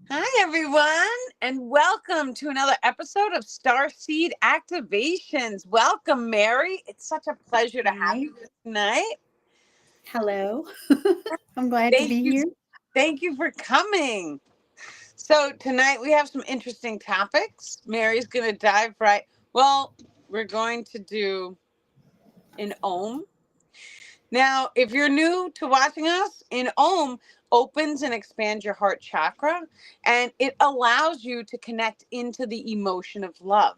Hi, everyone, and welcome to another episode of Starseed Activations. Welcome, Mary. It's such a pleasure to have Hi. you here tonight. Hello. I'm glad to Thank be you. here. Thank you for coming. So, tonight we have some interesting topics. Mary's going to dive right. Well, we're going to do an ohm. Now, if you're new to watching us, in Om opens and expands your heart chakra, and it allows you to connect into the emotion of love.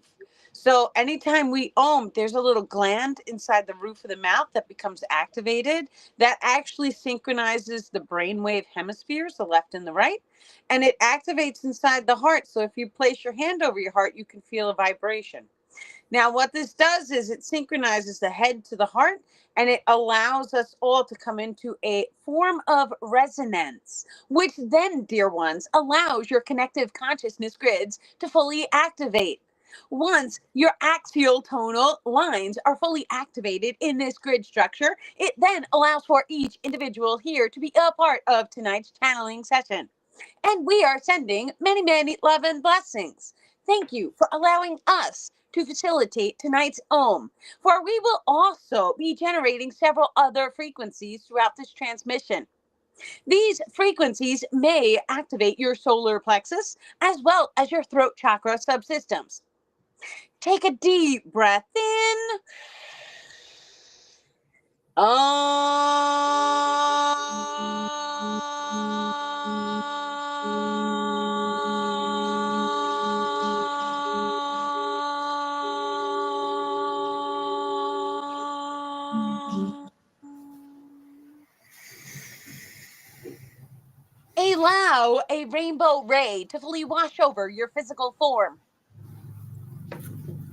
So anytime we Om, there's a little gland inside the roof of the mouth that becomes activated that actually synchronizes the brainwave hemispheres, the left and the right, and it activates inside the heart. So if you place your hand over your heart, you can feel a vibration. Now, what this does is it synchronizes the head to the heart, and it allows us all to come into a form of resonance, which then, dear ones, allows your connective consciousness grids to fully activate. Once your axial tonal lines are fully activated in this grid structure, it then allows for each individual here to be a part of tonight's channeling session. And we are sending many, many love and blessings. Thank you for allowing us to facilitate tonight's Om, for we will also be generating several other frequencies throughout this transmission. These frequencies may activate your solar plexus as well as your throat chakra subsystems. Take a deep breath in. Allow a rainbow ray to fully wash over your physical form.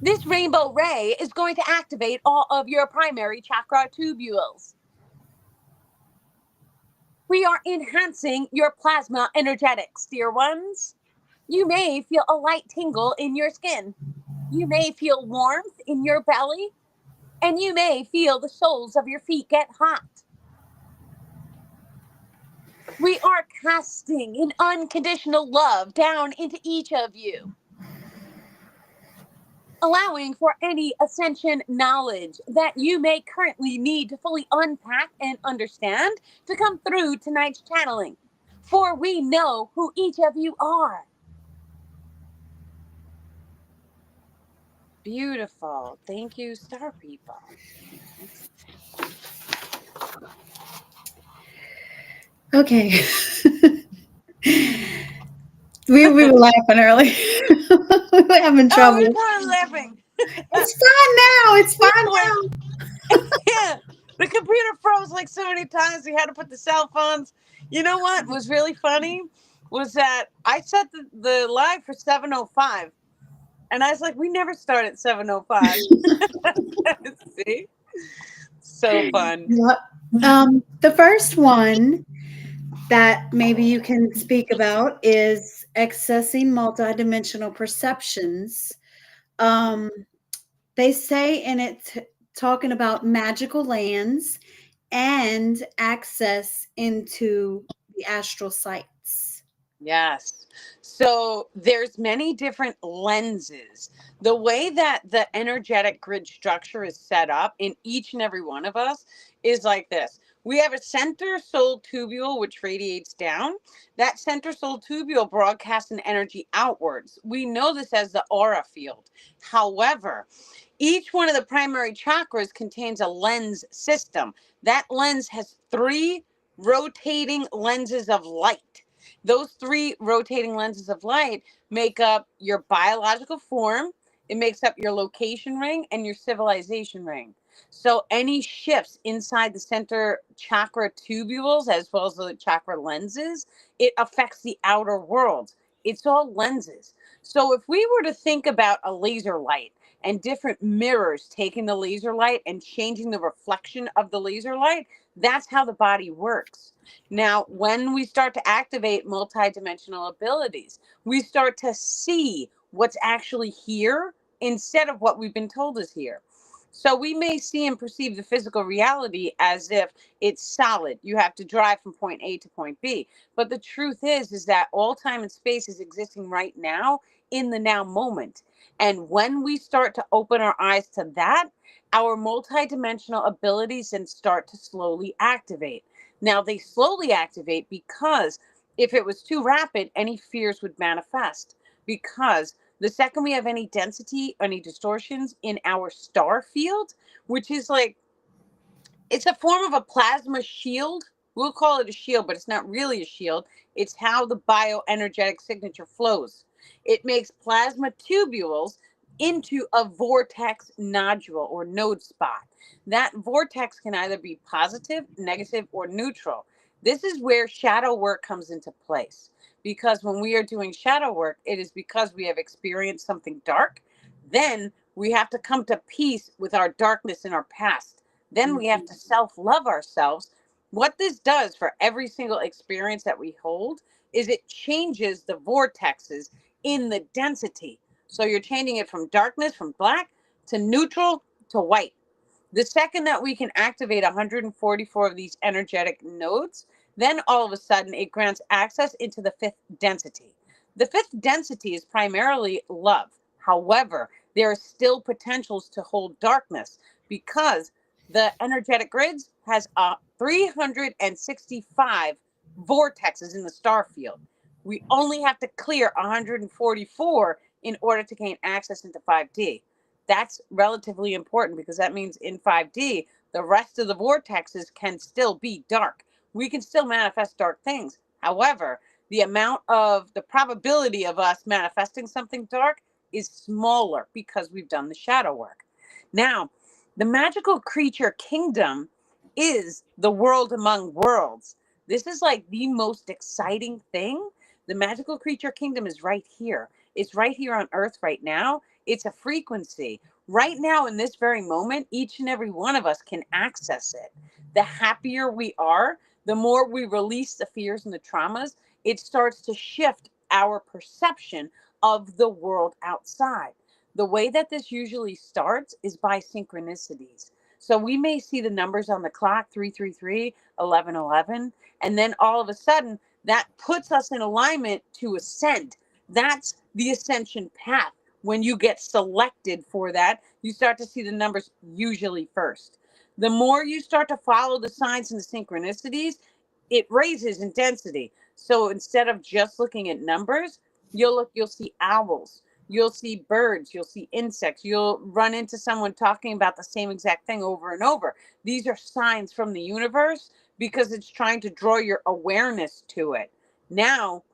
This rainbow ray is going to activate all of your primary chakra tubules. We are enhancing your plasma energetics, dear ones. You may feel a light tingle in your skin. You may feel warmth in your belly, and you may feel the soles of your feet get hot. We are casting an unconditional love down into each of you, allowing for any ascension knowledge that you may currently need to fully unpack and understand to come through tonight's channeling. For we know who each of you are. Beautiful. Thank you, Star People. Okay. we were laughing earlier. We were having Oh, we're trouble. kind of laughing. It's fine now. It's We fine were, now. yeah, the computer froze like so many times. We had to put the cell phones. You know what was really funny was that I set the live for 7:05, and I was like, we never start at 7:05. See, so fun. Yep. The first one that maybe you can speak about is accessing multidimensional perceptions. Um, they say, and it's talking about magical lands and access into the astral sites. Yes. So there's many different lenses. The way that the energetic grid structure is set up in each and every one of us is like this. We have a center soul tubule which radiates down. That center soul tubule broadcasts an energy outwards. We know this as the aura field. However, each one of the primary chakras contains a lens system. That lens has three rotating lenses of light. Those three rotating lenses of light make up your biological form, it makes up your location ring, and your civilization ring. So any shifts inside the center chakra tubules as well as the chakra lenses, it affects the outer world. It's all lenses. So if we were to think about a laser light and different mirrors taking the laser light and changing the reflection of the laser light, that's how the body works. Now, when we start to activate multidimensional abilities, we start to see what's actually here instead of what we've been told is here. So we may see and perceive the physical reality as if it's solid. You have to drive from point A to point B. But the truth is that all time and space is existing right now in the now moment. And when we start to open our eyes to that, our multidimensional abilities then start to slowly activate. Now, they slowly activate because if it was too rapid, any fears would manifest. Because the second we have any density, any distortions in our star field, which is like, it's a form of a plasma shield. We'll call it a shield, but it's not really a shield. It's how the bioenergetic signature flows. It makes plasma tubules into a vortex nodule or node spot. That vortex can either be positive, negative, or neutral. This is where shadow work comes into place. Because when we are doing shadow work, it is because we have experienced something dark. Then we have to come to peace with our darkness in our past. Then we have to self love ourselves. What this does for every single experience that we hold is it changes the vortexes in the density. So you're changing it from darkness, from black to neutral to white. The second that we can activate 144 of these energetic nodes, then all of a sudden it grants access into the fifth density. The fifth density is primarily love. However, there are still potentials to hold darkness because the energetic grids has 365 vortexes in the star field. We only have to clear 144 in order to gain access into 5D. That's relatively important because that means in 5D, the rest of the vortexes can still be dark. We can still manifest dark things. However, the probability of us manifesting something dark is smaller because we've done the shadow work. Now, the magical creature kingdom is the world among worlds. This is like the most exciting thing. The magical creature kingdom is right here. It's right here on Earth right now. It's a frequency. Right now, in this very moment, each and every one of us can access it. The happier we are, the more we release the fears and the traumas, it starts to shift our perception of the world outside. The way that this usually starts is by synchronicities. So we may see the numbers on the clock 333, 1111, and then all of a sudden that puts us in alignment to ascend. That's the ascension path. When you get selected for that, you start to see the numbers usually first. The more you start to follow the signs and the synchronicities, it raises in density. So instead of just looking at numbers, you'll see owls, you'll see birds, you'll see insects, you'll run into someone talking about the same exact thing over and over. These are signs from the universe because it's trying to draw your awareness to it. Now,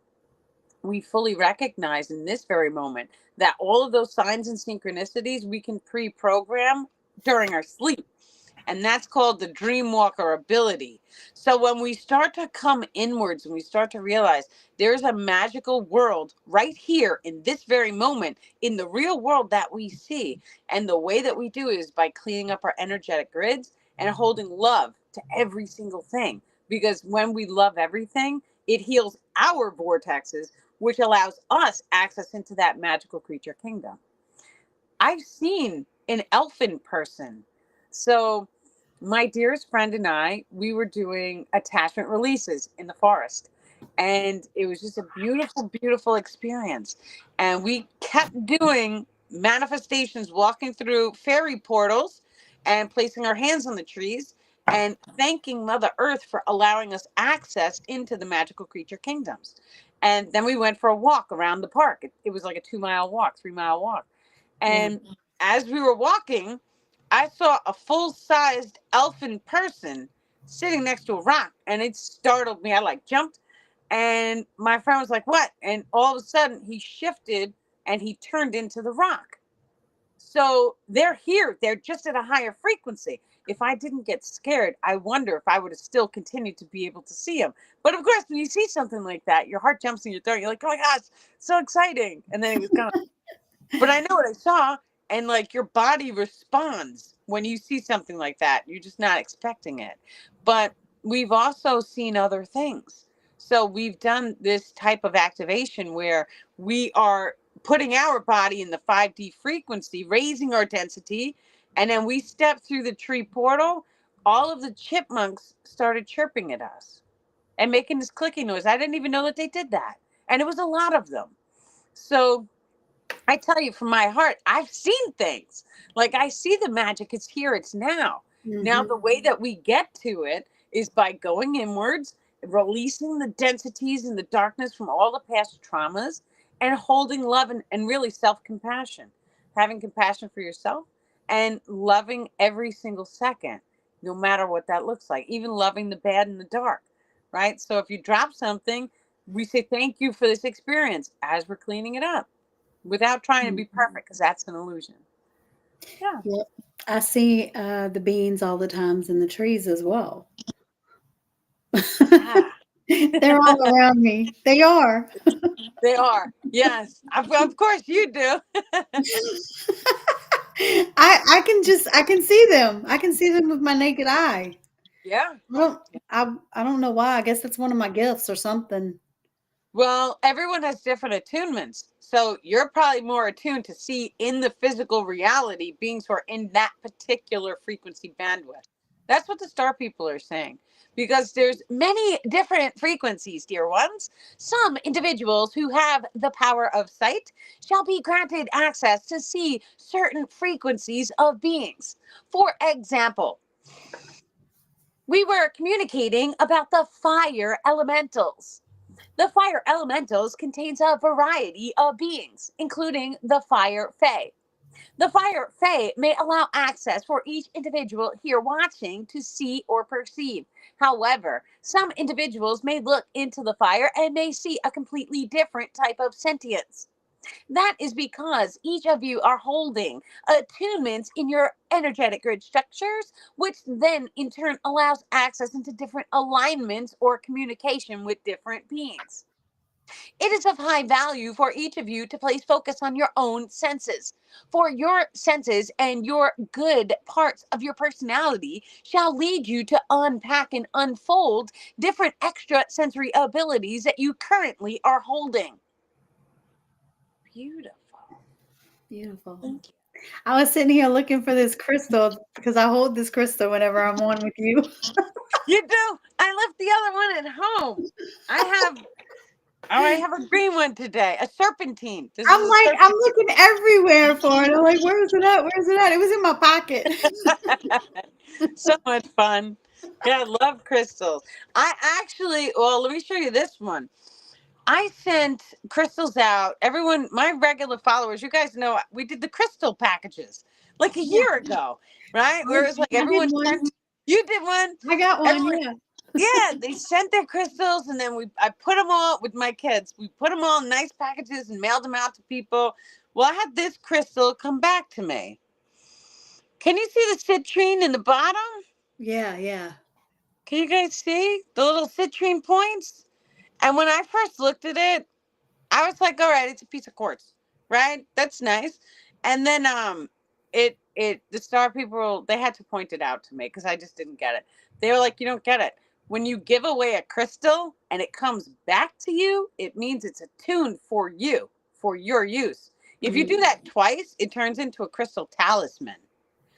we fully recognize in this very moment that all of those signs and synchronicities we can pre-program during our sleep. And that's called the dream walker ability. So when we start to come inwards and we start to realize there's a magical world right here in this very moment in the real world that we see, and the way that we do it is by cleaning up our energetic grids and holding love to every single thing. Because when we love everything, it heals our vortexes, which allows us access into that magical creature kingdom. I've seen an elfin person. So my dearest friend and I, we were doing attachment releases in the forest. And it was just a beautiful, beautiful experience. And we kept doing manifestations, walking through fairy portals and placing our hands on the trees and thanking Mother Earth for allowing us access into the magical creature kingdoms. And then we went for a walk around the park. It was like a 2 mile walk, 3 mile walk. Yeah. And as we were walking, I saw a full-sized elfin person sitting next to a rock, and it startled me. I like jumped, and my friend was like, "What?" And all of a sudden, he shifted and he turned into the rock. So they're here. They're just at a higher frequency. If I didn't get scared, I wonder if I would have still continued to be able to see him. But of course, when you see something like that, your heart jumps in your throat. You're like, "Oh my gosh, so exciting!" And then he was gone. But I know what I saw, and like your body responds when you see something like that. You're just not expecting it. But we've also seen other things. So we've done this type of activation where we are putting our body in the 5D frequency, raising our density, And then we stepped through the tree portal. All of the chipmunks started chirping at us and making this clicking noise. I didn't even know that they did that. And it was a lot of them. So I tell you from my heart, I've seen things. Like I see the magic. It's here. It's now. Now, the way that we get to it is by going inwards, releasing the densities and the darkness from all the past traumas, and holding love and really self compassion, having compassion for yourself and loving every single second, no matter what that looks like, even loving the bad and the dark, right? So if you drop something, we say thank you for this experience as we're cleaning it up without trying to be perfect, because that's an illusion. Yeah. Yep. I see the beans all the times in the trees as well. Yeah. They're all around me. They are. They are. Yes. Of course you do. I can see them. I can see them with my naked eye. Yeah. I don't I don't know why. I guess that's one of my gifts or something. Well, everyone has different attunements. So you're probably more attuned to see in the physical reality beings who are in that particular frequency bandwidth. That's what the star people are saying. Because there's many different frequencies, dear ones. Some individuals who have the power of sight shall be granted access to see certain frequencies of beings. For example, we were communicating about the fire elementals. The fire elementals contains a variety of beings, including the fire fae. The fire fae may allow access for each individual here watching to see or perceive. However, some individuals may look into the fire and may see a completely different type of sentience. That is because each of you are holding attunements in your energetic grid structures, which then in turn allows access into different alignments or communication with different beings. It is of high value for each of you to place focus on your own senses. For your senses and your good parts of your personality shall lead you to unpack and unfold different extra sensory abilities that you currently are holding. Beautiful. Beautiful. Thank you. I was sitting here looking for this crystal because I hold this crystal whenever I'm on with you. You do. I left the other one at home. I have. Oh, I have a green one today. A serpentine. This is a I'm serpentine. looking everywhere for it. I'm like, where is it at? Where is it at? It was in my pocket. So much fun. Yeah, I love crystals. I actually, well, let me show you this one. I sent crystals out. Everyone, my regular followers, you guys know we did the crystal packages like a Yeah, year ago, right? Where it was like I did everyone one. sent, you did one. I got one. Everyone, Yeah. yeah, they sent their crystals, and then I put them all with my kids. We put them all in nice packages and mailed them out to people. Well, I had this crystal come back to me. Can you see the citrine in the bottom? Yeah. Yeah. Can you guys see the little citrine points? And when I first looked at it, I was like, all right, it's a piece of quartz, right? That's nice. And then the star people, they had to point it out to me because I just didn't get it. They were like, you don't get it. When you give away a crystal and it comes back to you, it means it's attuned for you, for your use. If you do Mhm. that twice, it turns into a crystal talisman.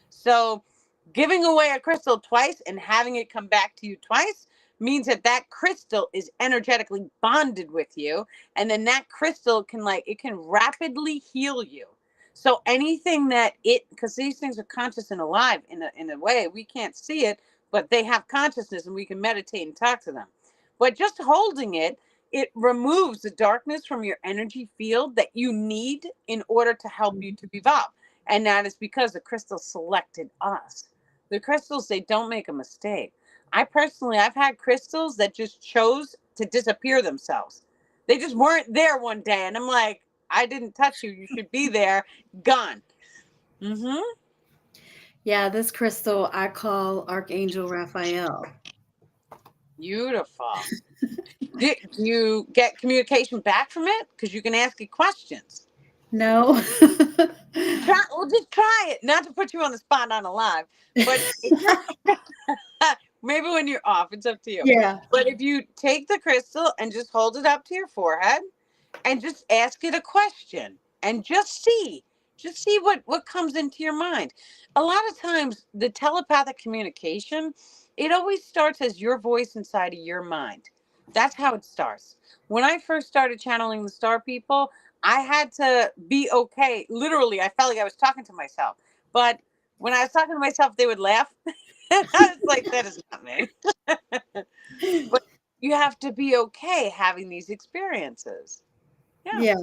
So giving away a crystal twice and having it come back to you twice means that that crystal is energetically bonded with you, and then that crystal can it can rapidly heal you. So anything that it, because these things are conscious and alive in a way we can't see it, but they have consciousness and we can meditate and talk to them. But just holding it, it removes the darkness from your energy field that you need in order to help you to evolve. And that is because the crystals selected us. The crystals, they don't make a mistake. I've had crystals that just chose to disappear themselves. They just weren't there one day. And I'm like, I didn't touch you. You should be there. Gone. Mm-hmm. Yeah. This crystal I call Archangel Raphael. Beautiful. Do you get communication back from it? Because you can ask it questions. No. Just try it. Not to put you on the spot on a live, but if you're maybe when you're off, it's up to you. Yeah. But if you take the crystal and just hold it up to your forehead and just ask it a question and just see, Just see what comes into your mind. A lot of times the telepathic communication, it always starts as your voice inside of your mind. That's how it starts. When I first started channeling the star people, I had to be okay. Literally, I felt like I was talking to myself. But when I was talking to myself, they would laugh. I was like, that is not me. But you have to be okay having these experiences. Yeah. Yeah.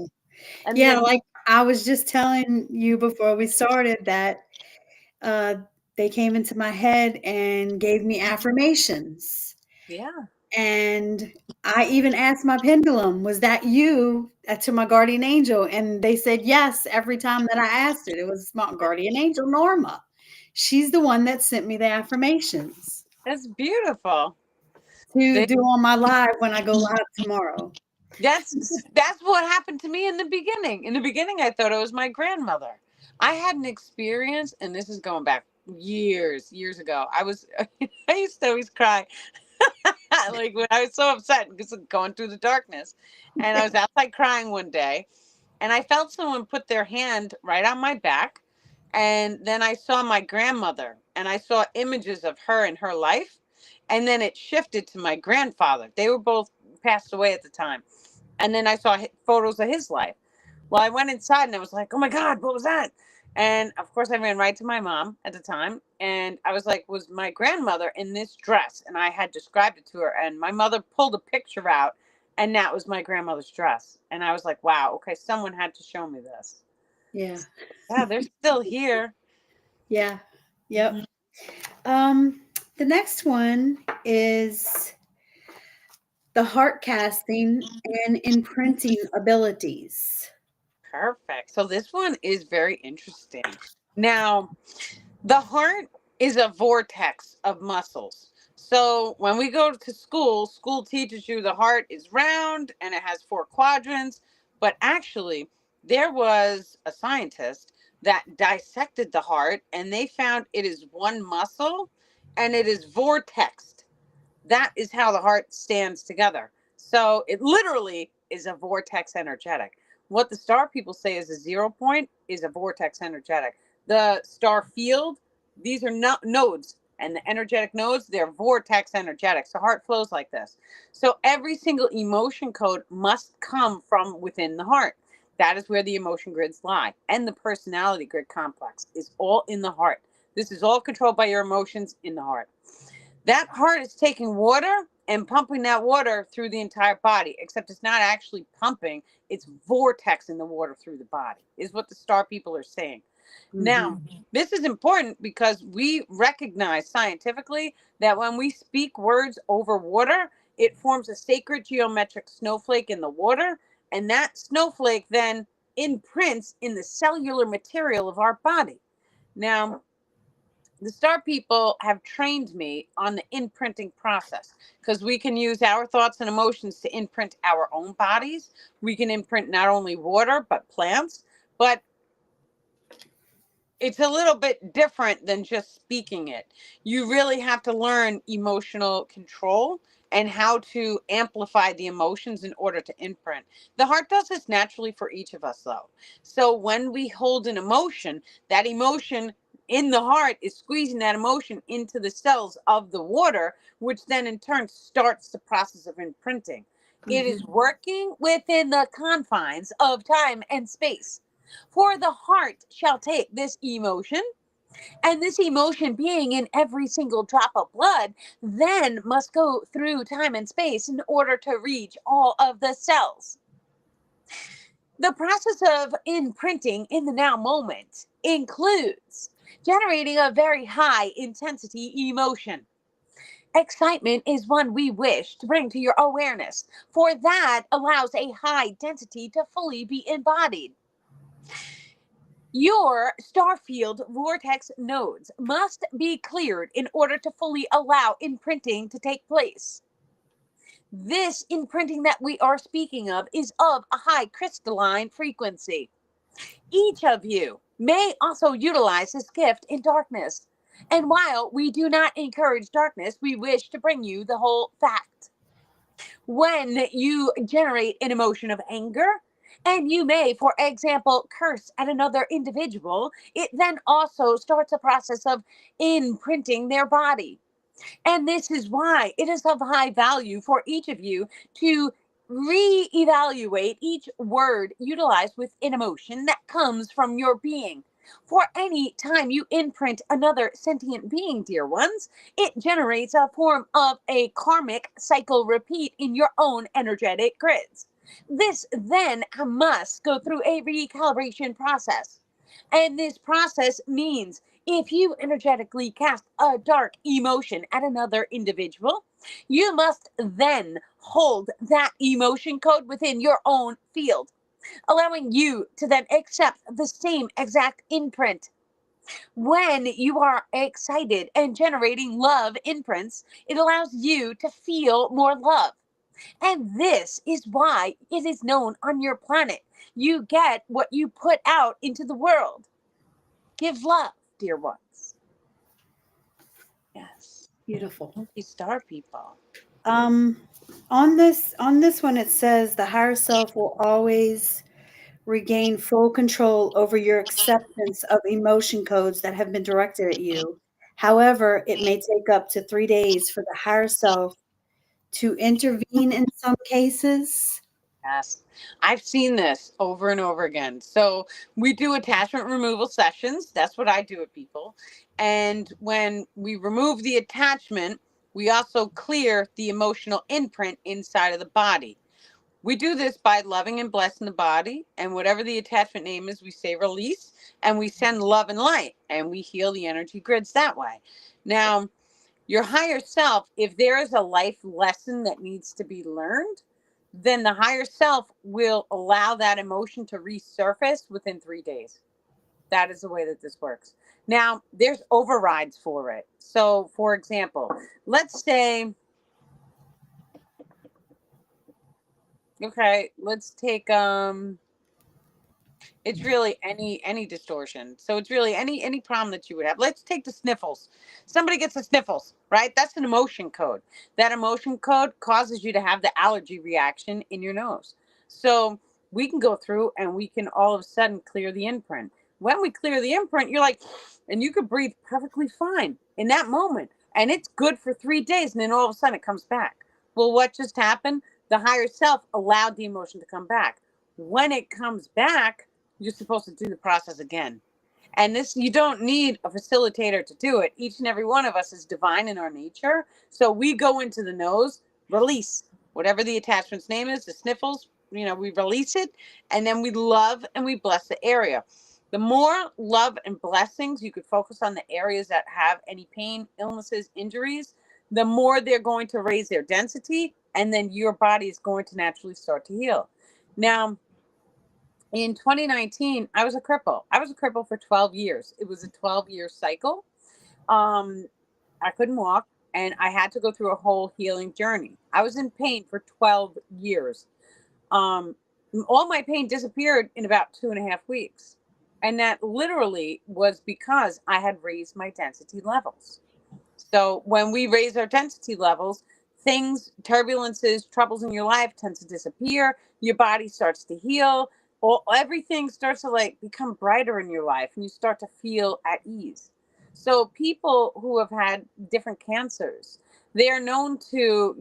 And Yeah, then, like I was just telling you before we started that uh, they came into my head and gave me affirmations. yeah. And I even asked my pendulum, was that you? To my guardian angel. And they said yes every time that I asked it. It was my guardian angel, Norma. She's the one that sent me the affirmations That's beautiful. to They, do on my live when I go live tomorrow. that's what happened to me in the beginning. In the beginning, I thought it was my grandmother. I had an experience, and this is going back years ago. I used to always cry, like when I was so upset because of going through the darkness, and I was outside crying one day, and I felt someone put their hand right on my back, and then I saw my grandmother, and I saw images of her in her life, and then it shifted to my grandfather. They were both passed away at the time, and then I saw photos of his life. Well, I went inside and I was like, "Oh my God, what was that?" And of course, I ran right to my mom at the time, and I was like, "Was my grandmother in this dress?" And I had described it to her, and my mother pulled a picture out, and that was my grandmother's dress. And I was like, "Wow, okay, someone had to show me this." Yeah. Yeah, they're still here. Yeah. Yep. Mhm. Um, the next one is the heart casting and imprinting abilities. Perfect. So this one is very interesting. Now, the heart is a vortex of muscles. So when we go to school, school teaches you the heart is round and it has four quadrants. But actually, there was a scientist that dissected the heart and they found it is one muscle and it is vortexed. That is how the heart stands together. So it literally is a vortex energetic. What the star people say is a 0 point is a vortex energetic. The star field, these are not nodes, and the energetic nodes, they're vortex energetics. The heart flows like this. So every single emotion code must come from within the heart. That is where the emotion grids lie. And the personality grid complex is all in the heart. This is all controlled by your emotions in the heart. That heart is taking water and pumping that water through the entire body, except it's not actually pumping, it's vortexing the water through the body, is what the star people are saying. Hmm. Now, this is important because we recognize scientifically that when we speak words over water, it forms a sacred geometric snowflake in the water, and that snowflake then imprints in the cellular material of our body. Now, the star people have trained me on the imprinting process because we can use our thoughts and emotions to imprint our own bodies. We can imprint not only water but plants, but it's a little bit different than just speaking it. You really have to learn emotional control and how to amplify the emotions in order to imprint. The heart does this naturally for each of us, though. So when we hold an emotion, that emotion in the heart is squeezing that emotion into the cells of the water, which then in turn starts the process of imprinting. It is Hmm. working within the confines of time and space. For the heart shall take this emotion, and this emotion being in every single drop of blood, then must go through time and space in order to reach all of the cells. The process of imprinting in the now moment includes generating a very high intensity emotion. Excitement is one we wish to bring to your awareness, for that allows a high density to fully be embodied. Your starfield vortex nodes must be cleared in order to fully allow imprinting to take place. This imprinting that we are speaking of is of a high crystalline frequency. Each of you may also utilize this gift in darkness. And while we do not encourage darkness, we wish to bring you the whole fact. When you generate an emotion of anger, And you may, for example, curse at another individual. It then also starts a process of imprinting their body. And this is why it is of high value for each of you to reevaluate each word utilized with an emotion that comes from your being. For any time you imprint another sentient being, dear ones, it generates a form of a karmic cycle repeat in your own energetic grids. This then must go through a recalibration process. And this process means if you energetically cast a dark emotion at another individual, you must then hold that emotion code within your own field, allowing you to then accept the same exact imprint. When you are excited and generating love imprints, it allows you to feel more love. And this is why it is known on your planet. You get what you put out into the world. Give love, dear ones. Yes. Beautiful. Lucky star people. Um, on this one, it says the higher self will always regain full control over your acceptance of emotion codes that have been directed at you. However, it may take up to 3 days for the higher self to intervene in some cases. Yes. I've seen this over and over again. So we do attachment removal sessions. That's what I do with people. And when we remove the attachment, we also clear the emotional imprint inside of the body. We do this by loving and blessing the body, and whatever the attachment name is, we say release, and we send love and light, and we heal the energy grids that way. Now, your higher self, if there is a life lesson that needs to be learned, then the higher self will allow that emotion to resurface within 3 days. That is the way that this works. Now, there's overrides for it. So, for example, let's say, okay, let's take it's really any distortion. So it's really any problem that you would have. Let's take the sniffles. Somebody gets the sniffles, right? That's an emotion code. That emotion code causes you to have the allergy reaction in your nose. So we can go through and we can all of a sudden clear the imprint. When we clear the imprint, you're like, and you could breathe perfectly fine in that moment. And it's good for 3 days. And then all of a sudden it comes back. Well, what just happened? The higher self allowed the emotion to come back. When it comes back, you're supposed to do the process again. And this, you don't need a facilitator to do it. Each and every one of us is divine in our nature. So we go into the nose, release whatever the attachment's name is, the sniffles, we release it, and then we love and we bless the area. The more love and blessings you could focus on the areas that have any pain, illnesses, injuries, the more they're going to raise their density, and then your body is going to naturally start to heal. Now, in 2019, I was a cripple. I was a cripple for 12 years. It was a 12-year cycle. Um, I couldn't walk, and I had to go through a whole healing journey. I was in pain for 12 years. Um, all my pain disappeared in about 2.5 weeks. And that literally was because I had raised my density levels. So when we raise our density levels, things, turbulences, troubles in your life tend to disappear. Your body starts to heal. Everything starts to like become brighter in your life, and you start to feel at ease. So people who have had different cancers, they are known to,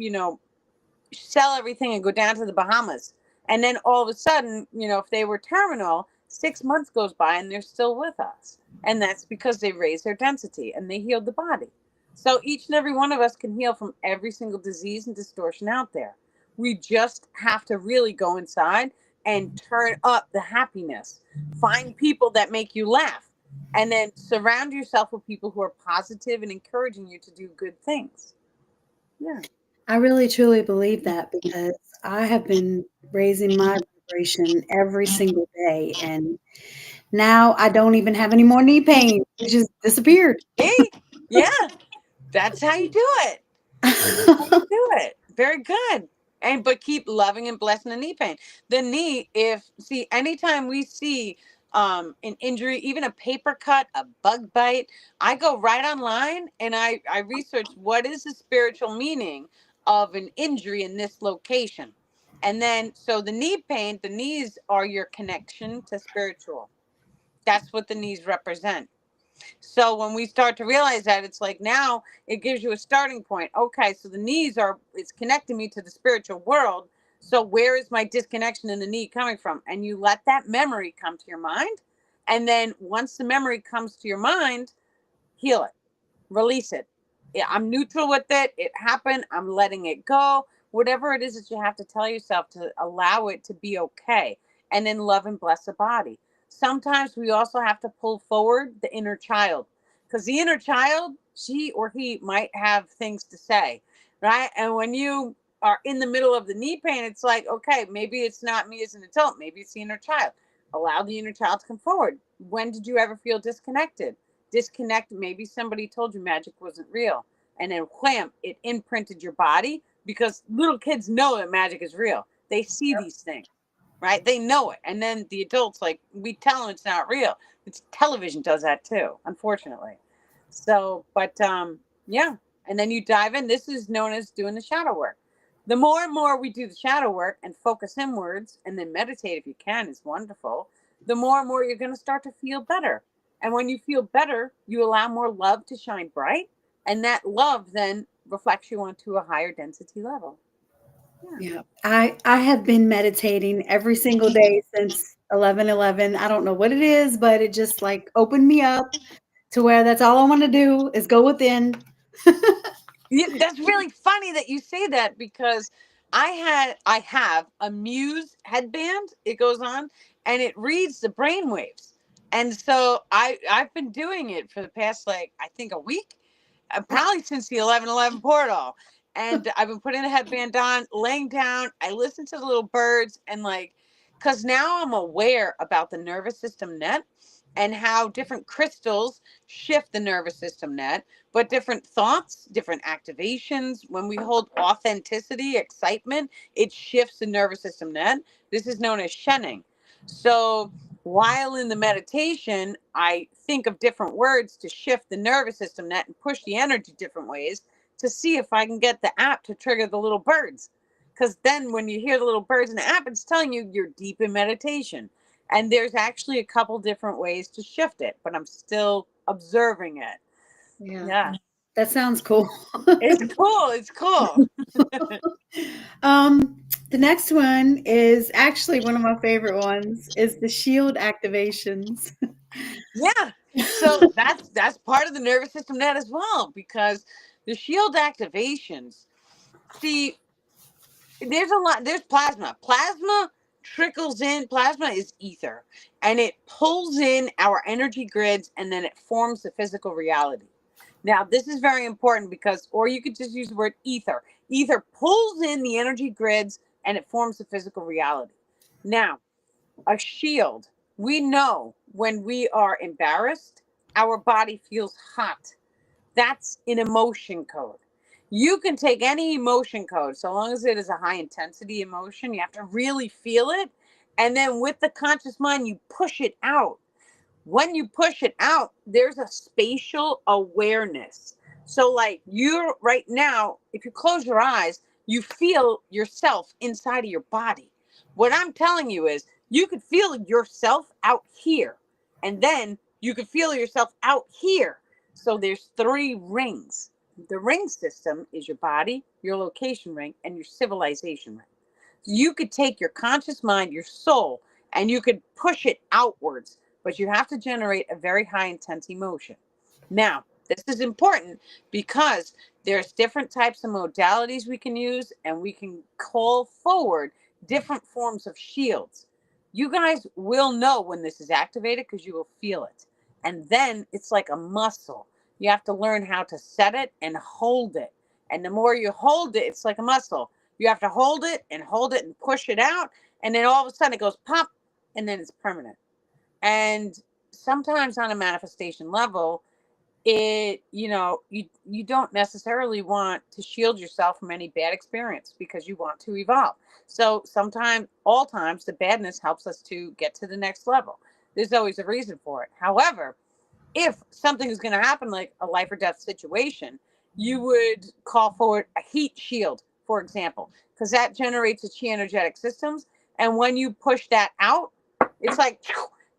sell everything and go down to the Bahamas. And then all of a sudden, if they were terminal, 6 months goes by and they're still with us. And that's because they raised their density and they healed the body. So each and every one of us can heal from every single disease and distortion out there. We just have to really go inside and turn up the happiness. Find people that make you laugh. And then surround yourself with people who are positive and encouraging you to do good things. Yeah. I really truly believe that because I have been raising my vibration every single day, and now I don't even have any more knee pain. It just disappeared. Hey, yeah, that's how you do it. That's how you do it. Very good. And but keep loving and blessing the knee pain. The knee, if see, anytime we see an injury, even a paper cut, a bug bite, I go right online and I research what is the spiritual meaning of an injury in this location. And then, so the knee pain, the knees are your connection to spiritual. That's what the knees represent. So when we start to realize that, it's like now it gives you a starting point. Okay, so the knees are, it's connecting me to the spiritual world. So where is my disconnection in the knee coming from? And you let that memory come to your mind. And then once the memory comes to your mind, heal it, release it. Yeah, I'm neutral with it. It happened. I'm letting it go. Whatever it is that you have to tell yourself to allow it to be okay. And then love and bless the body. Sometimes we also have to pull forward the inner child, because the inner child, she or he might have things to say, right? And when you are in the middle of the knee pain, it's like, okay, maybe it's not me as an adult. Maybe it's the inner child. Allow the inner child to come forward. When did you ever feel disconnected? Maybe somebody told you magic wasn't real, and then wham, it imprinted your body, because little kids know that magic is real. They see these things, right? They know it. And then the adults, like, we tell them it's not real. It's television does that too, unfortunately. So but yeah, and then you dive in. This is known as doing the shadow work. The more and more we do the shadow work and focus inwards, and then meditate if you can, is wonderful. The more and more you're going to start to feel better. And when you feel better, you allow more love to shine bright. And that love then reflects you onto a higher density level. Yeah. Yeah. I have been meditating every single day since 11/11. I don't know what it is, but it just like opened me up to where that's all I want to do is go within. Yeah, that's really funny that you say that, because I have a Muse headband. It goes on and it reads the brain waves. And so I've been doing it for the past, like, I think a week, probably since the 11/11 portal. And I've been putting the headband on, laying down. I listen to the little birds, and like, because now I'm aware about the nervous system net and how different crystals shift the nervous system net, but different thoughts, different activations. When we hold authenticity, excitement, it shifts the nervous system net. This is known as shenning. So while in the meditation, I think of different words to shift the nervous system net and push the energy different ways to see if I can get the app to trigger the little birds. Because then when you hear the little birds in the app, it's telling you you're deep in meditation. And there's actually a couple different ways to shift it, but I'm still observing it. Yeah. Yeah. That sounds cool. It's cool. It's cool. Um, the next one is actually one of my favorite ones is the shield activations. Yeah. So that's part of the nervous system net as well, because the shield activations, see, there's a lot, there's plasma trickles in. Plasma is ether, and it pulls in our energy grids, and then it forms the physical reality. Now this is very important, because, or you could just use the word ether pulls in the energy grids and it forms the physical reality. Now, a shield, we know when we are embarrassed, our body feels hot. That's an emotion code. You can take any emotion code, so long as it is a high intensity emotion. You have to really feel it. And then with the conscious mind, you push it out. When you push it out, there's a spatial awareness. So, like, you right now, if you close your eyes, you feel yourself inside of your body. What I'm telling you is, you could feel yourself out here, and then you could feel yourself out here. So, there's three rings. The ring system is your body, your location ring, and your civilization ring. You could take your conscious mind, your soul, and you could push it outwards, but you have to generate a very high intense emotion. Now, this is important, because there's different types of modalities we can use, and we can call forward different forms of shields. You guys will know when this is activated, because you will feel it. And then it's like a muscle. You have to learn how to set it and hold it. And the more you hold it, it's like a muscle. You have to hold it and push it out. And then all of a sudden it goes pop, and then it's permanent. And sometimes on a manifestation level, you don't necessarily want to shield yourself from any bad experience, because you want to evolve. So sometimes, all times, the badness helps us to get to the next level. There's always a reason for it. However, if something is going to happen, like a life or death situation, you would call forward a heat shield for example, because that generates the chi energetic systems. And when you push that out, it's like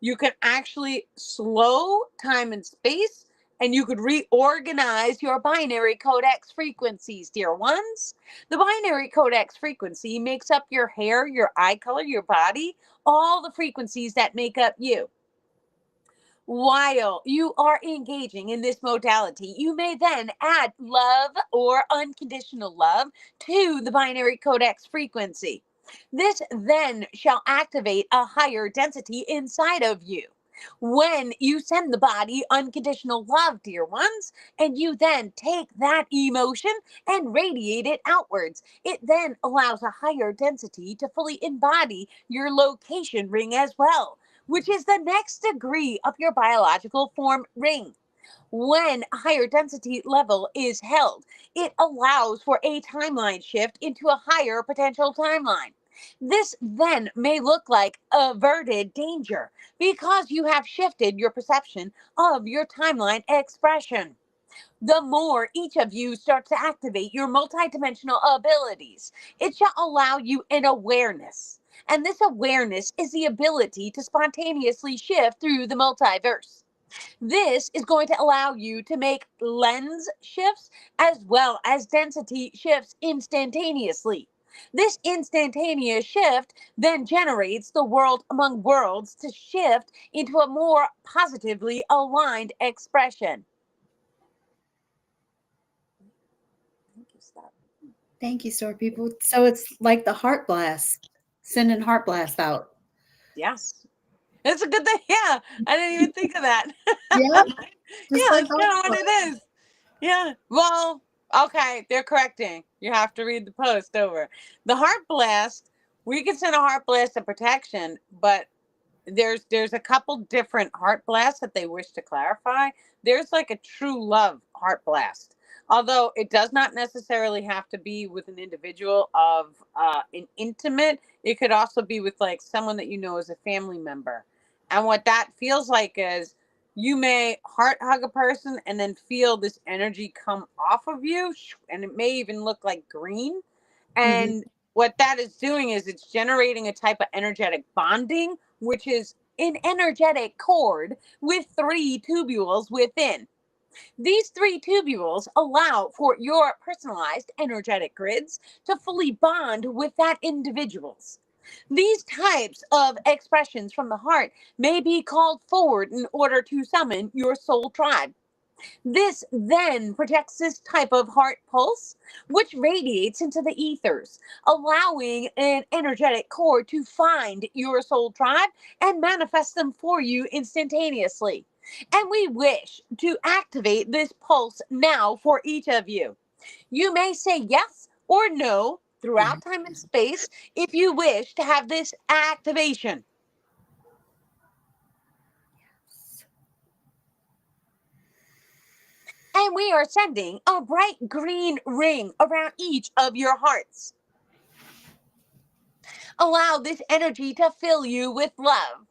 you can actually slow time and space, and you could reorganize your binary codex frequencies, dear ones. The binary codex frequency makes up your hair, your eye color, your body, all the frequencies that make up you. While you are engaging in this modality, you may then add love or unconditional love to the binary codex frequency. This then shall activate a higher density inside of you. When you send the body unconditional love, dear ones, and you then take that emotion and radiate it outwards, it then allows a higher density to fully embody your location ring as well, which is the next degree of your biological form ring. When a higher density level is held, it allows for a timeline shift into a higher potential timeline. This then may look like averted danger because you have shifted your perception of your timeline expression. The more each of you starts to activate your multidimensional abilities, it shall allow you an awareness. And this awareness is the ability to spontaneously shift through the multiverse. This is going to allow you to make lens shifts as well as density shifts instantaneously. This instantaneous shift then generates the world among worlds to shift into a more positively aligned expression. Thank you, stop. Thank you, store people. So it's like the heart blast, sending heart blast out. Yes. It's a good thing. Yeah. I didn't even think of that. Yeah, just Yeah, like that's heart kind of what blast. it is. Yeah. Well, okay, they're correcting. You have to read the post over. The heart blast, we can send a heart blast of protection, but there's a couple different heart blasts that they wish to clarify. There's like a true love heart blast. Although it does not necessarily have to be with an individual of an intimate, it could also be with like someone that you know as a family member. And what that feels like is you may heart hug a person and then feel this energy come off of you, and it may even look like green. Mhm. And what that is doing is it's generating a type of energetic bonding, which is an energetic cord with three tubules within. These three tubules allow for your personalized energetic grids to fully bond with that individual's. These types of expressions from the heart may be called forward in order to summon your soul tribe. This then projects this type of heart pulse, which radiates into the ethers, allowing an energetic cord to find your soul tribe and manifest them for you instantaneously. And we wish to activate this pulse now for each of you. You may say yes or no throughout time and space if you wish to have this activation. And we are sending a bright green ring around each of your hearts. Allow this energy to fill you with love.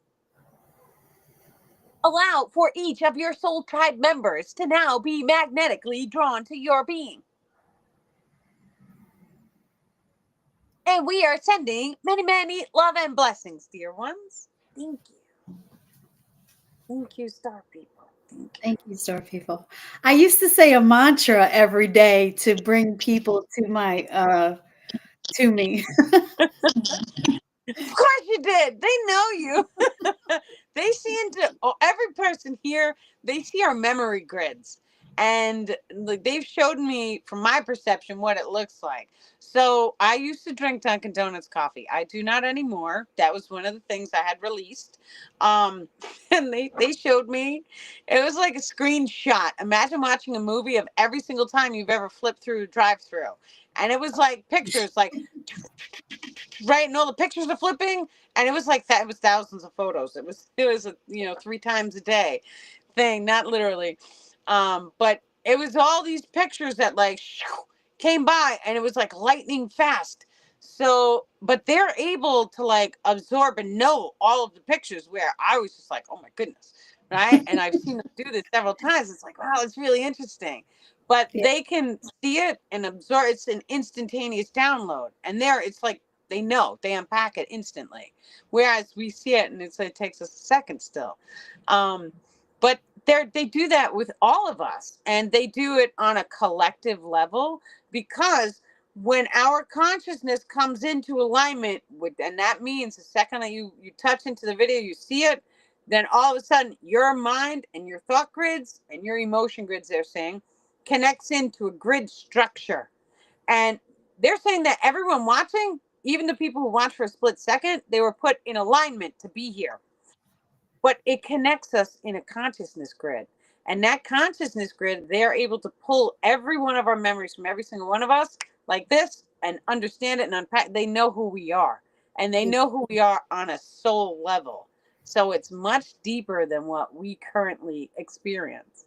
Allow for each of your soul tribe members to now be magnetically drawn to your being. And we are sending many, many love and blessings, dear ones. Thank you. Thank you, star people. Thank you. Thank you, star people. I used to say a mantra every day to bring people to my to me. Of course you did. They know you. They see into every person here. They see our memory grids, and like they've showed me from my perception what it looks like. So I used to drink Dunkin' Donuts coffee. I do not anymore. That was one of the things I had released. Um, and they showed me. It was like a screenshot. Imagine watching a movie of every single time you've ever flipped through a drive-through, and it was like pictures, like right, and all the pictures are flipping, and it was like that. It was thousands of photos. It was a, 3 times a day thing, not literally, but it was all these pictures that like came by, and it was like lightning fast. So but they're able to like absorb and know all of the pictures, where I was just like, oh my goodness, right? And I've seen them do this several times. It's like, wow, it's really interesting. but Yeah. they can see it and absorb. It's an instantaneous download, and there it's like they know, they unpack it instantly, whereas we see it and it takes us a second still. But they do that with all of us, and they do it on a collective level, because when our consciousness comes into alignment with, and that means the second that you touch into the video, you see it, then all of a sudden your mind and your thought grids and your emotion grids, they're saying, connects into a grid structure. And they're saying that everyone watching, even the people who watch for a split second, they were put in alignment to be here. But it connects us in a consciousness grid. And that consciousness grid, they're able to pull every one of our memories from every single one of us like this and understand it and unpack. They know who we are, and they know who we are on a soul level. So it's much deeper than what we currently experience.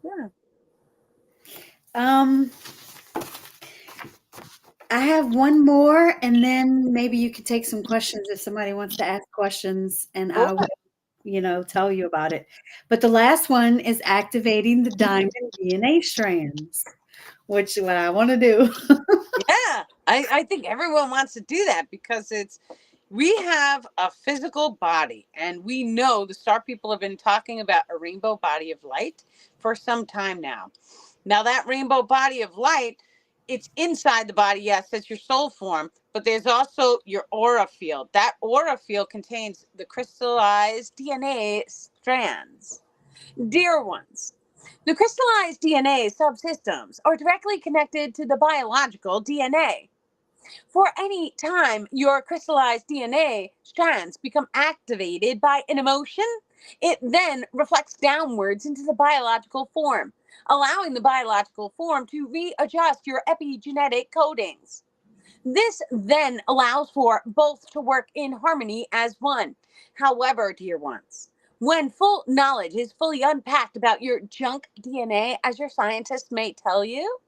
Yeah. I have one more, and then maybe you could take some questions if somebody wants to ask questions, and Sure. I will, tell you about it. But the last one is activating the diamond DNA strands, which is what I want to do. Yeah, I think everyone wants to do that, because we have a physical body, and we know the star people have been talking about a rainbow body of light for some time now. Now that rainbow body of light, it's inside the body. Yes, it's your soul form, but there's also your aura field. That aura field contains the crystallized DNA strands. Dear ones, the crystallized DNA subsystems are directly connected to the biological DNA. For any time your crystallized DNA strands become activated by an emotion, it then reflects downwards into the biological form, allowing the biological form to readjust your epigenetic codings. This then allows for both to work in harmony as one. However, dear ones, when full knowledge is fully unpacked about your junk DNA, as your scientists may tell you,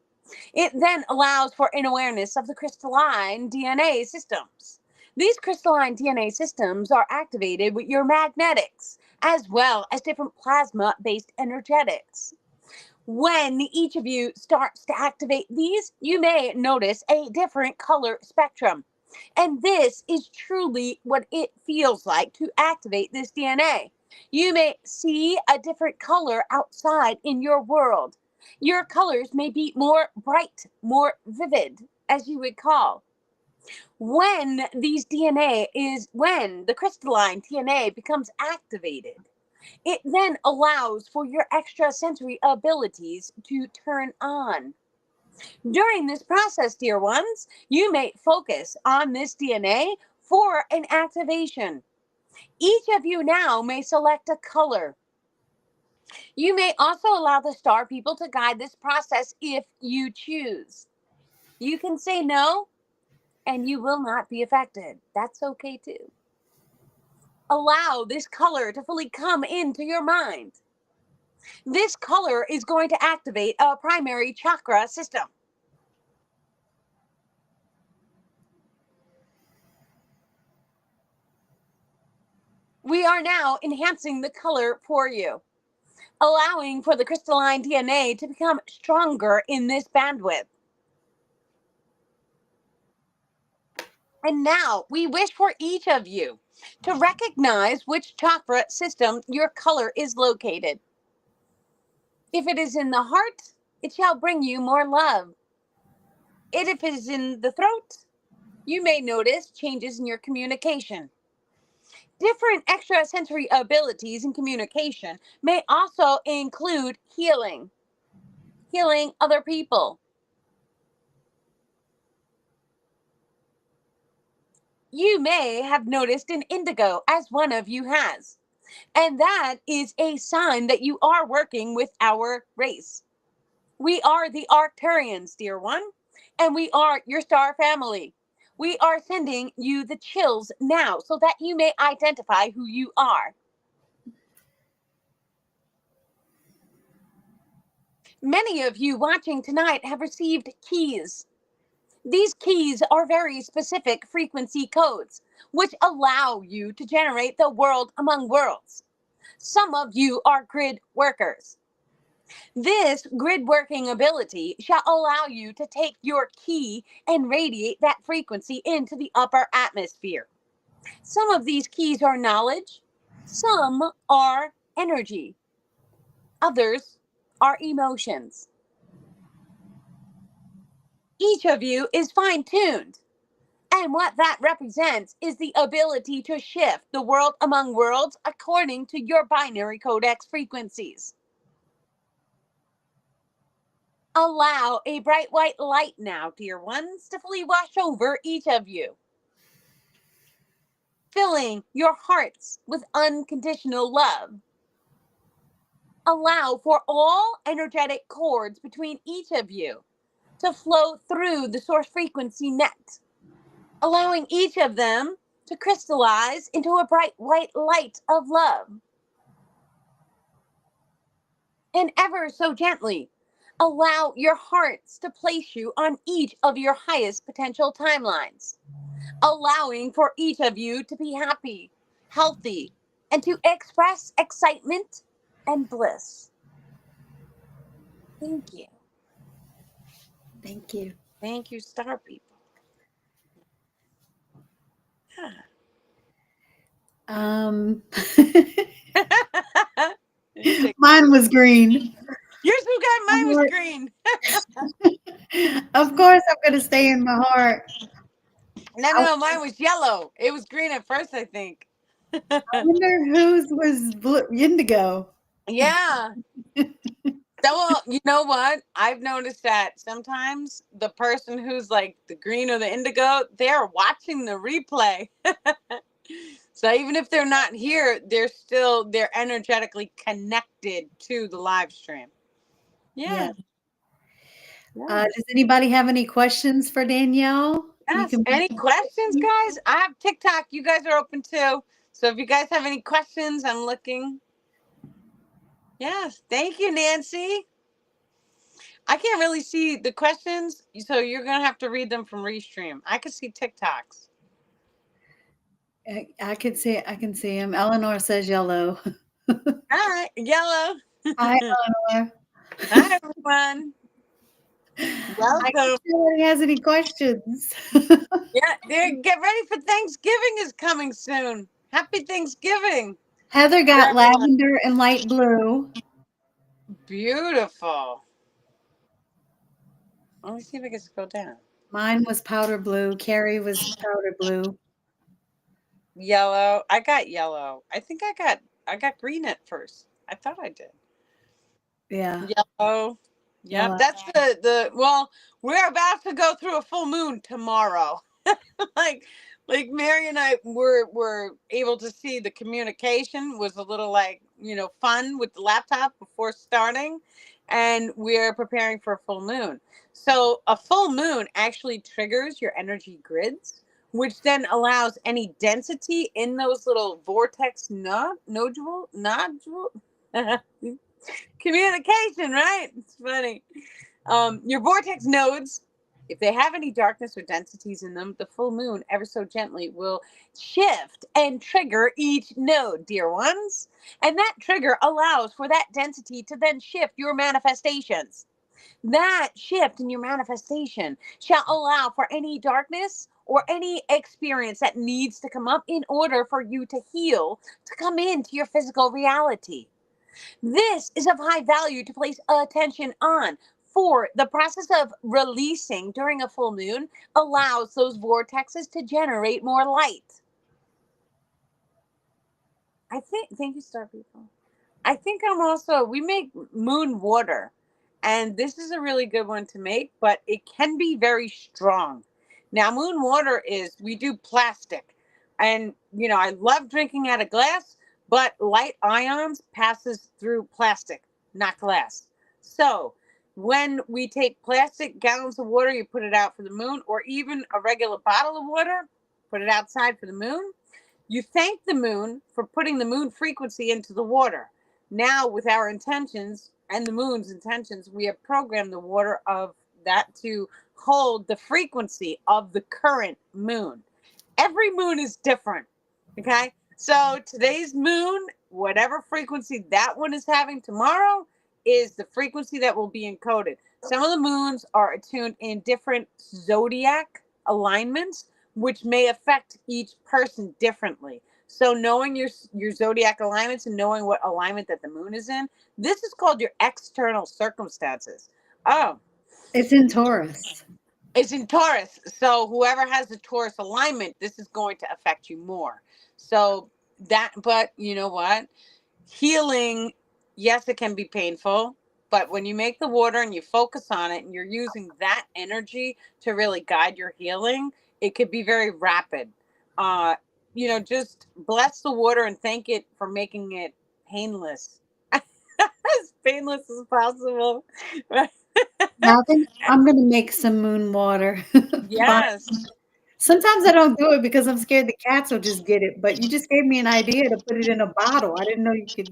it then allows for an awareness of the crystalline DNA systems. These crystalline DNA systems are activated with your magnetics, as well as different plasma-based energetics. When each of you starts to activate these, you may notice a different color spectrum. And this is truly what it feels like to activate this DNA. You may see a different color outside in your world. Your colors may be more bright, more vivid, as you would call. When when the crystalline DNA becomes activated, it then allows for your extrasensory abilities to turn on. During this process, dear ones, you may focus on this DNA for an activation. Each of you now may select a color. You may also allow the star people to guide this process if you choose. You can say no, and you will not be affected. That's okay too. Allow this color to fully come into your mind. This color is going to activate a primary chakra system. We are now enhancing the color for you, allowing for the crystalline DNA to become stronger in this bandwidth. And now we wish for each of you to recognize which chakra system your color is located. If it is in the heart, it shall bring you more love. If it is in the throat, you may notice changes in your communication. Different extrasensory abilities in communication may also include healing other people. You may have noticed an indigo, as one of you has, and that is a sign that you are working with our race. We are the Arcturians, dear one, and we are your star family. We are sending you the chills now so that you may identify who you are. Many of you watching tonight have received keys. These keys are very specific frequency codes, which allow you to generate the world among worlds. Some of you are grid workers. This grid working ability shall allow you to take your key and radiate that frequency into the upper atmosphere. Some of these keys are knowledge, some are energy, others are emotions. Each of you is fine tuned. And what that represents is the ability to shift the world among worlds according to your binary codex frequencies. Allow a bright white light now, dear ones, to fully wash over each of you, filling your hearts with unconditional love. Allow for all energetic cords between each of you to flow through the source frequency net, allowing each of them to crystallize into a bright white light of love. And ever so gently, allow your hearts to place you on each of your highest potential timelines, allowing for each of you to be happy, healthy, and to express excitement and bliss. Thank you. Thank you. Thank you, star people. Um, You take mine was green. yours who got My mine was heart- green. Of course, I'm going to stay in my heart. No, mine was yellow. It was green at first, I think. I wonder whose was blue, indigo. Yeah. Well, you know what? I've noticed that sometimes the person who's like the green or the indigo, they're watching the replay. So even if they're not here, they're energetically connected to the live stream. Yeah. Yeah. Yeah. Does anybody have any questions for Danielle? You Yes. can. Any questions, guys? I have TikTok. You guys are open too. So if you guys have any questions, I'm looking. Yes. Thank you, Nancy. I can't really see the questions, so you're gonna have to read them from Restream. I can see TikToks. I can see. I can see him. Eleanor says yellow. All right, yellow. Hi, Eleanor. Hi, everyone. I can Welcome. see anybody has any questions. Yeah, get ready for Thanksgiving is coming soon. Happy Thanksgiving Heather to got everyone. lavender and light blue. Beautiful. Let me see if I can scroll down. Mine was powder blue. Carrie was powder blue. Yellow. I got yellow. I think I got green at first. I thought I did. Yeah, Yellow. Yep. yellow. That's the well, we're about to go through a full moon tomorrow. like like Mary and I were able to see the communication was a little like, fun with the laptop before starting, and we're preparing for a full moon. So a full moon actually triggers your energy grids, which then allows any density in those little vortex nodule communication, right? It's funny. Your vortex nodes, if they have any darkness or densities in them, the full moon, ever so gently, will shift and trigger each node, dear ones. And that trigger allows for that density to then shift your manifestations. That shift in your manifestation shall allow for any darkness or any experience that needs to come up in order for you to heal, to come into your physical reality. This is of high value to place attention on. For the process of releasing during a full moon allows those vortexes to generate more light. Thank you, Star People. I think we make moon water, and this is a really good one to make, but it can be very strong. Now, moon water we do plastic, and, I love drinking out of glass, but light ions passes through plastic, not glass. So when we take plastic gallons of water, you put it out for the moon, or even a regular bottle of water, put it outside for the moon. You thank the moon for putting the moon frequency into the water. Now, with our intentions and the moon's intentions, we have programmed the water of that to hold the frequency of the current moon. Every moon is different. Okay. So today's moon, whatever frequency that one is having tomorrow, is the frequency that will be encoded. Some of the moons are attuned in different zodiac alignments, which may affect each person differently. So knowing your zodiac alignments and knowing what alignment that the moon is in, this is called your external circumstances. Oh, It's in Taurus. it's in Taurus. So whoever has the Taurus alignment, this is going to affect you more. So that, but you know what? Healing, yes, it can be painful, but when you make the water and you focus on it and you're using that energy to really guide your healing, it could be very rapid. Uh, just bless the water and thank it for making it painless. As painless as possible. Now I think I'm gonna make some moon water. Fine. Yes. Sometimes I don't do it because I'm scared the cats will just get it, but you just gave me an idea to put it in a bottle. I didn't know you could,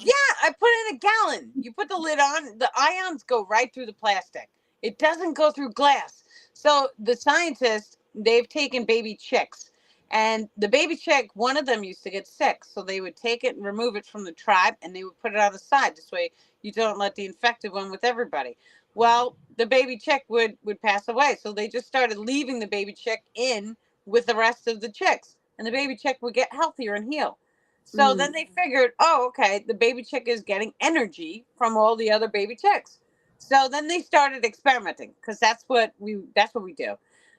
Yeah, I put it in a gallon. You put the lid on, the ions go right through the plastic. It doesn't go through glass. So the scientists, they've taken baby chicks. And the baby chick, one of them used to get sick. So they would take it and remove it from the tribe and they would put it on the side. This way you don't let the infected one with everybody. Well, the baby chick would pass away. So they just started leaving the baby chick in with the rest of the chicks. And the baby chick would get healthier and heal. So Mm, then they figured, oh, okay, the baby chick is getting energy from all the other baby chicks. So then they started experimenting because that's what we do.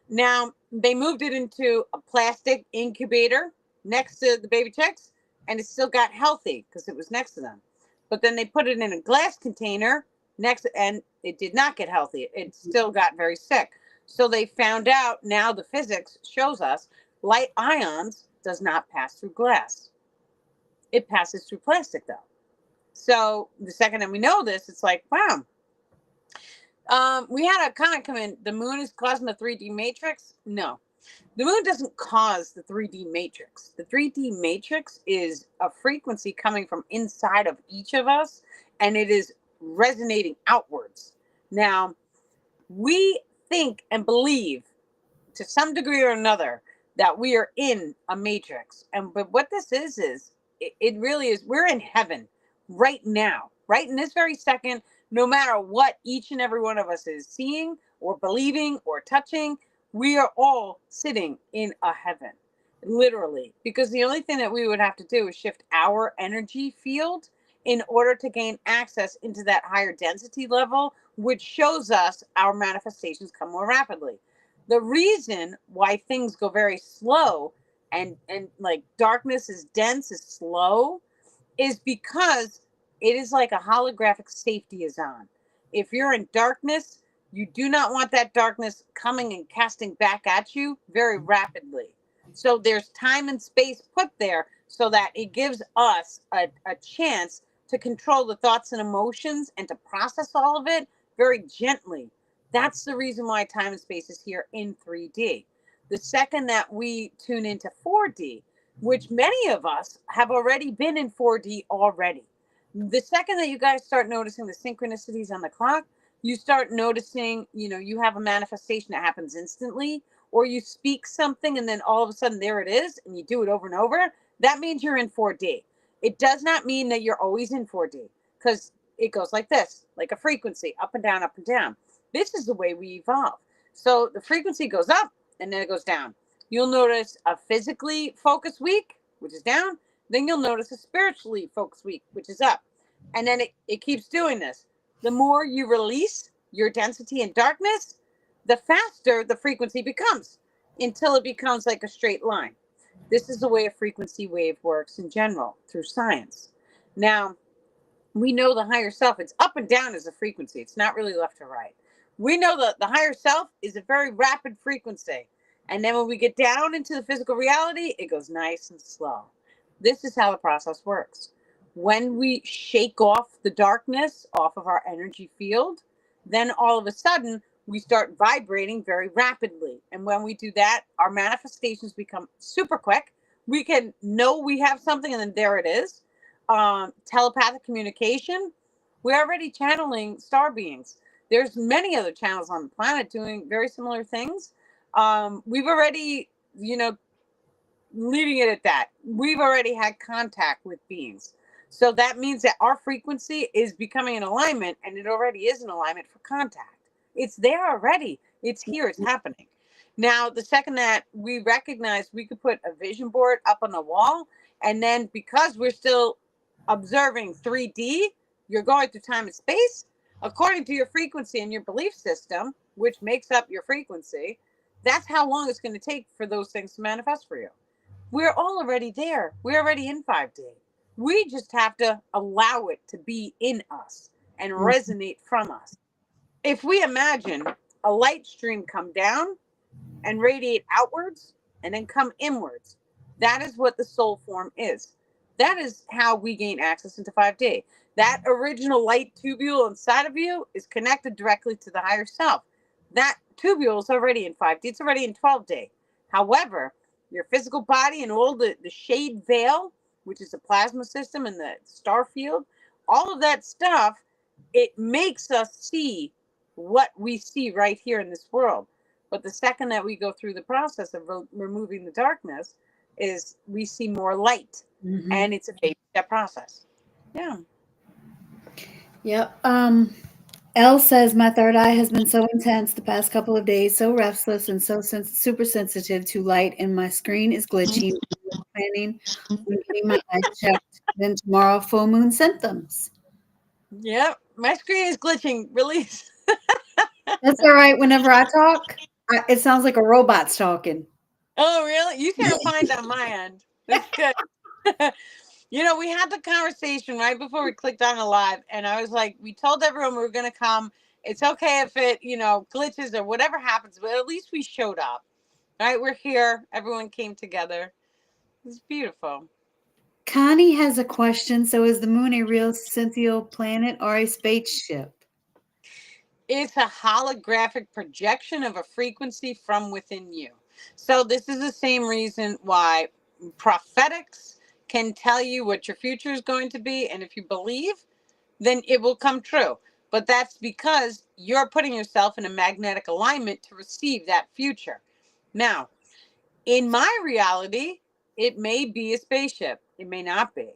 Now they moved it into a plastic incubator next to the baby chicks, and it still got healthy because it was next to them. But then they put it in a glass container next, and it did not get healthy. It still got very sick. So they found out now the physics shows us light ions does not pass through glass. It passes through plastic though. So the second that we know this, it's like, wow. We had a comment come in. The moon is causing the 3D matrix. No, the moon doesn't cause the 3D matrix. The 3D matrix is a frequency coming from inside of each of us, and it is resonating outwards. Now, we think and believe to some degree or another that we are in a matrix. And but what this is it really is, we're in heaven right now, right in this very second, no matter what each and every one of us is seeing or believing or touching, we are all sitting in a heaven, literally, because the only thing that we would have to do is shift our energy field in order to gain access into that higher density level, which shows us our manifestations come more rapidly. The reason why things go very slow and like darkness is dense, is slow, is because it is like a holographic safety is on. If you're in darkness, you do not want that darkness coming and casting back at you very rapidly. So there's time and space put there so that it gives us a chance to control the thoughts and emotions and to process all of it very gently. That's the reason why time and space is here in 3D. The second that we tune into 4D, which many of us have already been in 4D already. The second that you guys start noticing the synchronicities on the clock, you start noticing, you have a manifestation that happens instantly, or you speak something and then all of a sudden there it is, and you do it over and over. That means you're in 4D. It does not mean that you're always in 4D because it goes like this, like a frequency, up and down, up and down. This is the way we evolve. So the frequency goes up and then it goes down. You'll notice a physically focused week, which is down. Then you'll notice a spiritually focused week, which is up. And then it keeps doing this. The more you release your density and darkness, the faster the frequency becomes until it becomes like a straight line. This is the way a frequency wave works in general through science. Now, we know the higher self, it's up and down as a frequency. It's not really left to right. We know that the higher self is a very rapid frequency. And then when we get down into the physical reality, it goes nice and slow. This is how the process works. When we shake off the darkness off of our energy field, then all of a sudden we start vibrating very rapidly. And when we do that, our manifestations become super quick. We can know we have something and then there it is. Telepathic communication, we're already channeling star beings. There's many other channels on the planet doing very similar things. We've already, leaving it at that, we've already had contact with beings. So that means that our frequency is becoming in alignment, and it already is in alignment for contact. It's there already. It's here. It's happening. Now, the second that we recognize, we could put a vision board up on the wall, and then because we're still observing 3D, you're going through time and space, according to your frequency and your belief system, which makes up your frequency. That's how long it's going to take for those things to manifest for you. We're all already there. We're already in 5D. We just have to allow it to be in us and resonate from us. If we imagine a light stream come down and radiate outwards and then come inwards, that is what the soul form is. That is how we gain access into 5D. That original light tubule inside of you is connected directly to the higher self. That tubule is already in 5D. It's already in 12D. However, your physical body and all the shade veil, which is the plasma system and the star field, all of that stuff, it makes us see what we see right here in this world. But the second that we go through the process of removing the darkness is we see more light. And it's a baby step process. Yeah. Yep. Elle says, my third eye has been so intense the past couple of days, so restless and so super sensitive to light, and my screen is glitching. Planning on getting my eyes checked. Then tomorrow, full moon symptoms. Yep. My screen is glitching. Release. That's all right. Whenever I talk, it sounds like a robot's talking. Oh, really? You sound fine on my end. That's good. You know, we had the conversation right before we clicked on the live, and I was like, we told everyone we were going to come. It's okay if it, glitches or whatever happens, but at least we showed up. Right? We're here. Everyone came together. It's beautiful. Connie has a question. So, is the moon a real Cynthial planet or a spaceship? It's a holographic projection of a frequency from within you. So this is the same reason why prophetics can tell you what your future is going to be. And if you believe, then it will come true. But that's because you're putting yourself in a magnetic alignment to receive that future. Now, in my reality, it may be a spaceship. It may not be.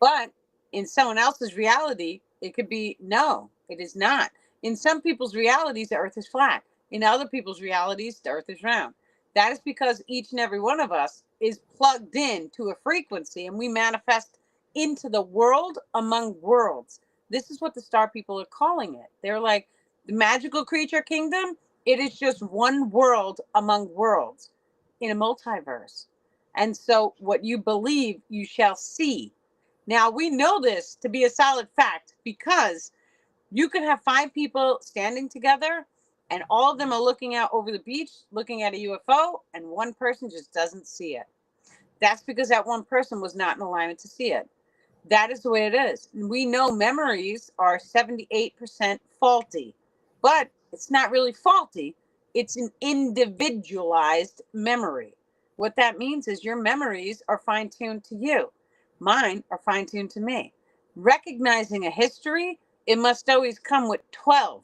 But in someone else's reality, it could be no, it is not. In some people's realities, the earth is flat. In other people's realities, the earth is round. That is because each and every one of us is plugged in to a frequency, and we manifest into the world among worlds. This is what the star people are calling it. They're like the magical creature kingdom. It is just one world among worlds in a multiverse. And so what you believe, you shall see. Now, we know this to be a solid fact because you could have 5 people standing together and all of them are looking out over the beach, looking at a UFO, and one person just doesn't see it. That's because that one person was not in alignment to see it. That is the way it is. And we know memories are 78% faulty, but it's not really faulty. It's an individualized memory. What that means is your memories are fine-tuned to you. Mine are fine-tuned to me. Recognizing a history, it must always come with 12.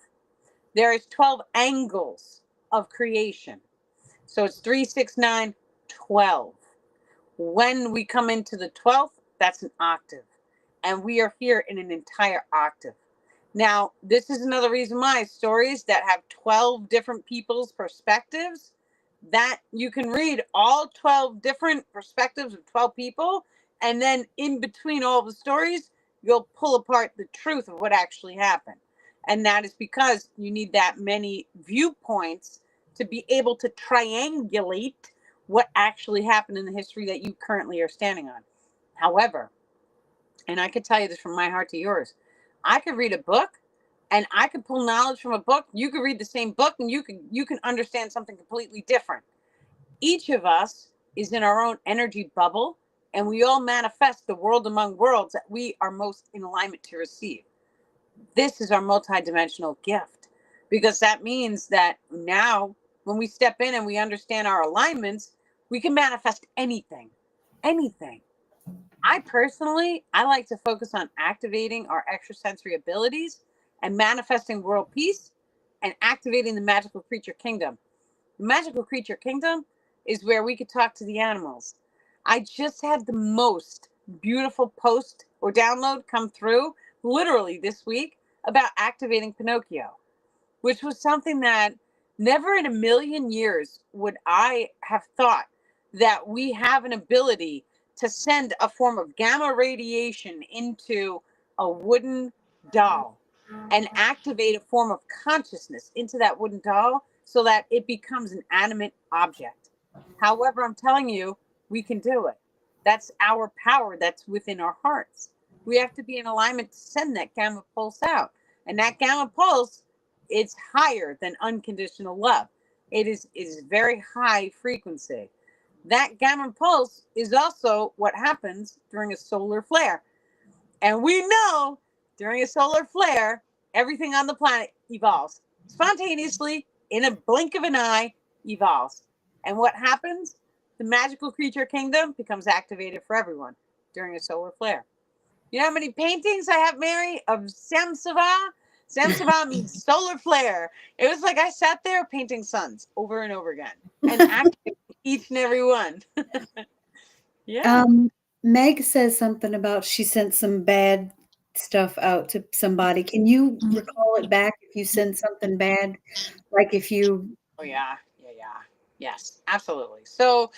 There is 12 angles of creation. So it's 3, 6, 9, 12. When we come into the 12th, that's an octave. And we are here in an entire octave. Now, this is another reason why stories that have 12 different people's perspectives, that you can read all 12 different perspectives of 12 people. And then in between all the stories, you'll pull apart the truth of what actually happened. And that is because you need that many viewpoints to be able to triangulate what actually happened in the history that you currently are standing on. However, and I could tell you this from my heart to yours, I could read a book and I could pull knowledge from a book. You could read the same book and you can understand something completely different. Each of us is in our own energy bubble, and we all manifest the world among worlds that we are most in alignment to receive. This is our multidimensional gift, because that means that now when we step in and we understand our alignments, we can manifest anything. Anything. I like to focus on activating our extrasensory abilities and manifesting world peace and activating the magical creature kingdom. The magical creature kingdom is where we could talk to the animals. I just had the most beautiful post or download come through literally this week about activating Pinocchio, which was something that never in a million years would I have thought that we have an ability to send a form of gamma radiation into a wooden doll and activate a form of consciousness into that wooden doll so that it becomes an animate object. However, I'm telling you, we can do it. That's our power that's within our hearts. We have to be in alignment to send that gamma pulse out. And that gamma pulse, it's higher than unconditional love. It is very high frequency. That gamma pulse is also what happens during a solar flare. And we know during a solar flare, everything on the planet evolves spontaneously in a blink of an eye, evolves. And what happens? The magical creature kingdom becomes activated for everyone during a solar flare. You know how many paintings I have, Mary, of Samsava? Samsava means solar flare. It was like I sat there painting suns over and over again and activating each and every one. Yeah. Meg says something about she sent some bad stuff out to somebody. Can you recall it back if you send something bad? Like if you Oh, yeah. Yeah. Yeah. Yes, absolutely. So,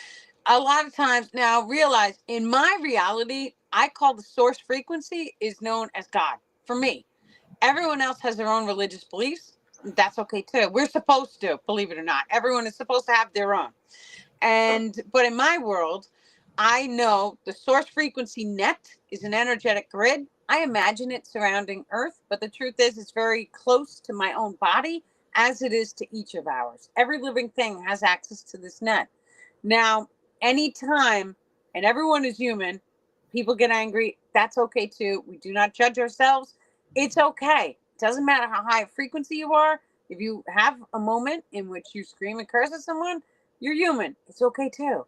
a lot of times now realize in my reality, I call the source frequency is known as God for me. Everyone else has their own religious beliefs. That's okay too. We're supposed to, believe it or not. Everyone is supposed to have their own. But in my world, I know the source frequency net is an energetic grid. I imagine it surrounding Earth, but the truth is it's very close to my own body as it is to each of ours. Every living thing has access to this net. Now, anytime, and everyone is human, people get angry. That's okay too. We do not judge ourselves. It's okay. It doesn't matter how high a frequency you are. If you have a moment in which you scream and curse at someone, you're human. It's okay too.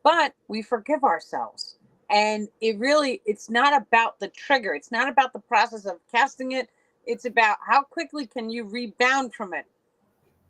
But we forgive ourselves. And it's not about the trigger. It's not about the process of casting it. It's about how quickly can you rebound from it.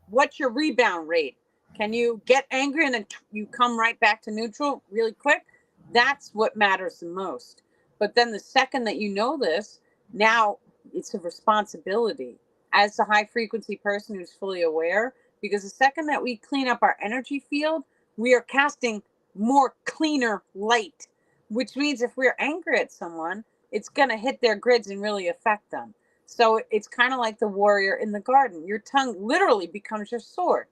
What's your rebound rate? Can you get angry and then you come right back to neutral really quick? That's what matters the most. But then the second that you know this, now it's a responsibility as the high frequency person who's fully aware. Because the second that we clean up our energy field, we are casting more cleaner light, which means if we're angry at someone, it's going to hit their grids and really affect them. So it's kind of like the warrior in the garden. Your tongue literally becomes your sword.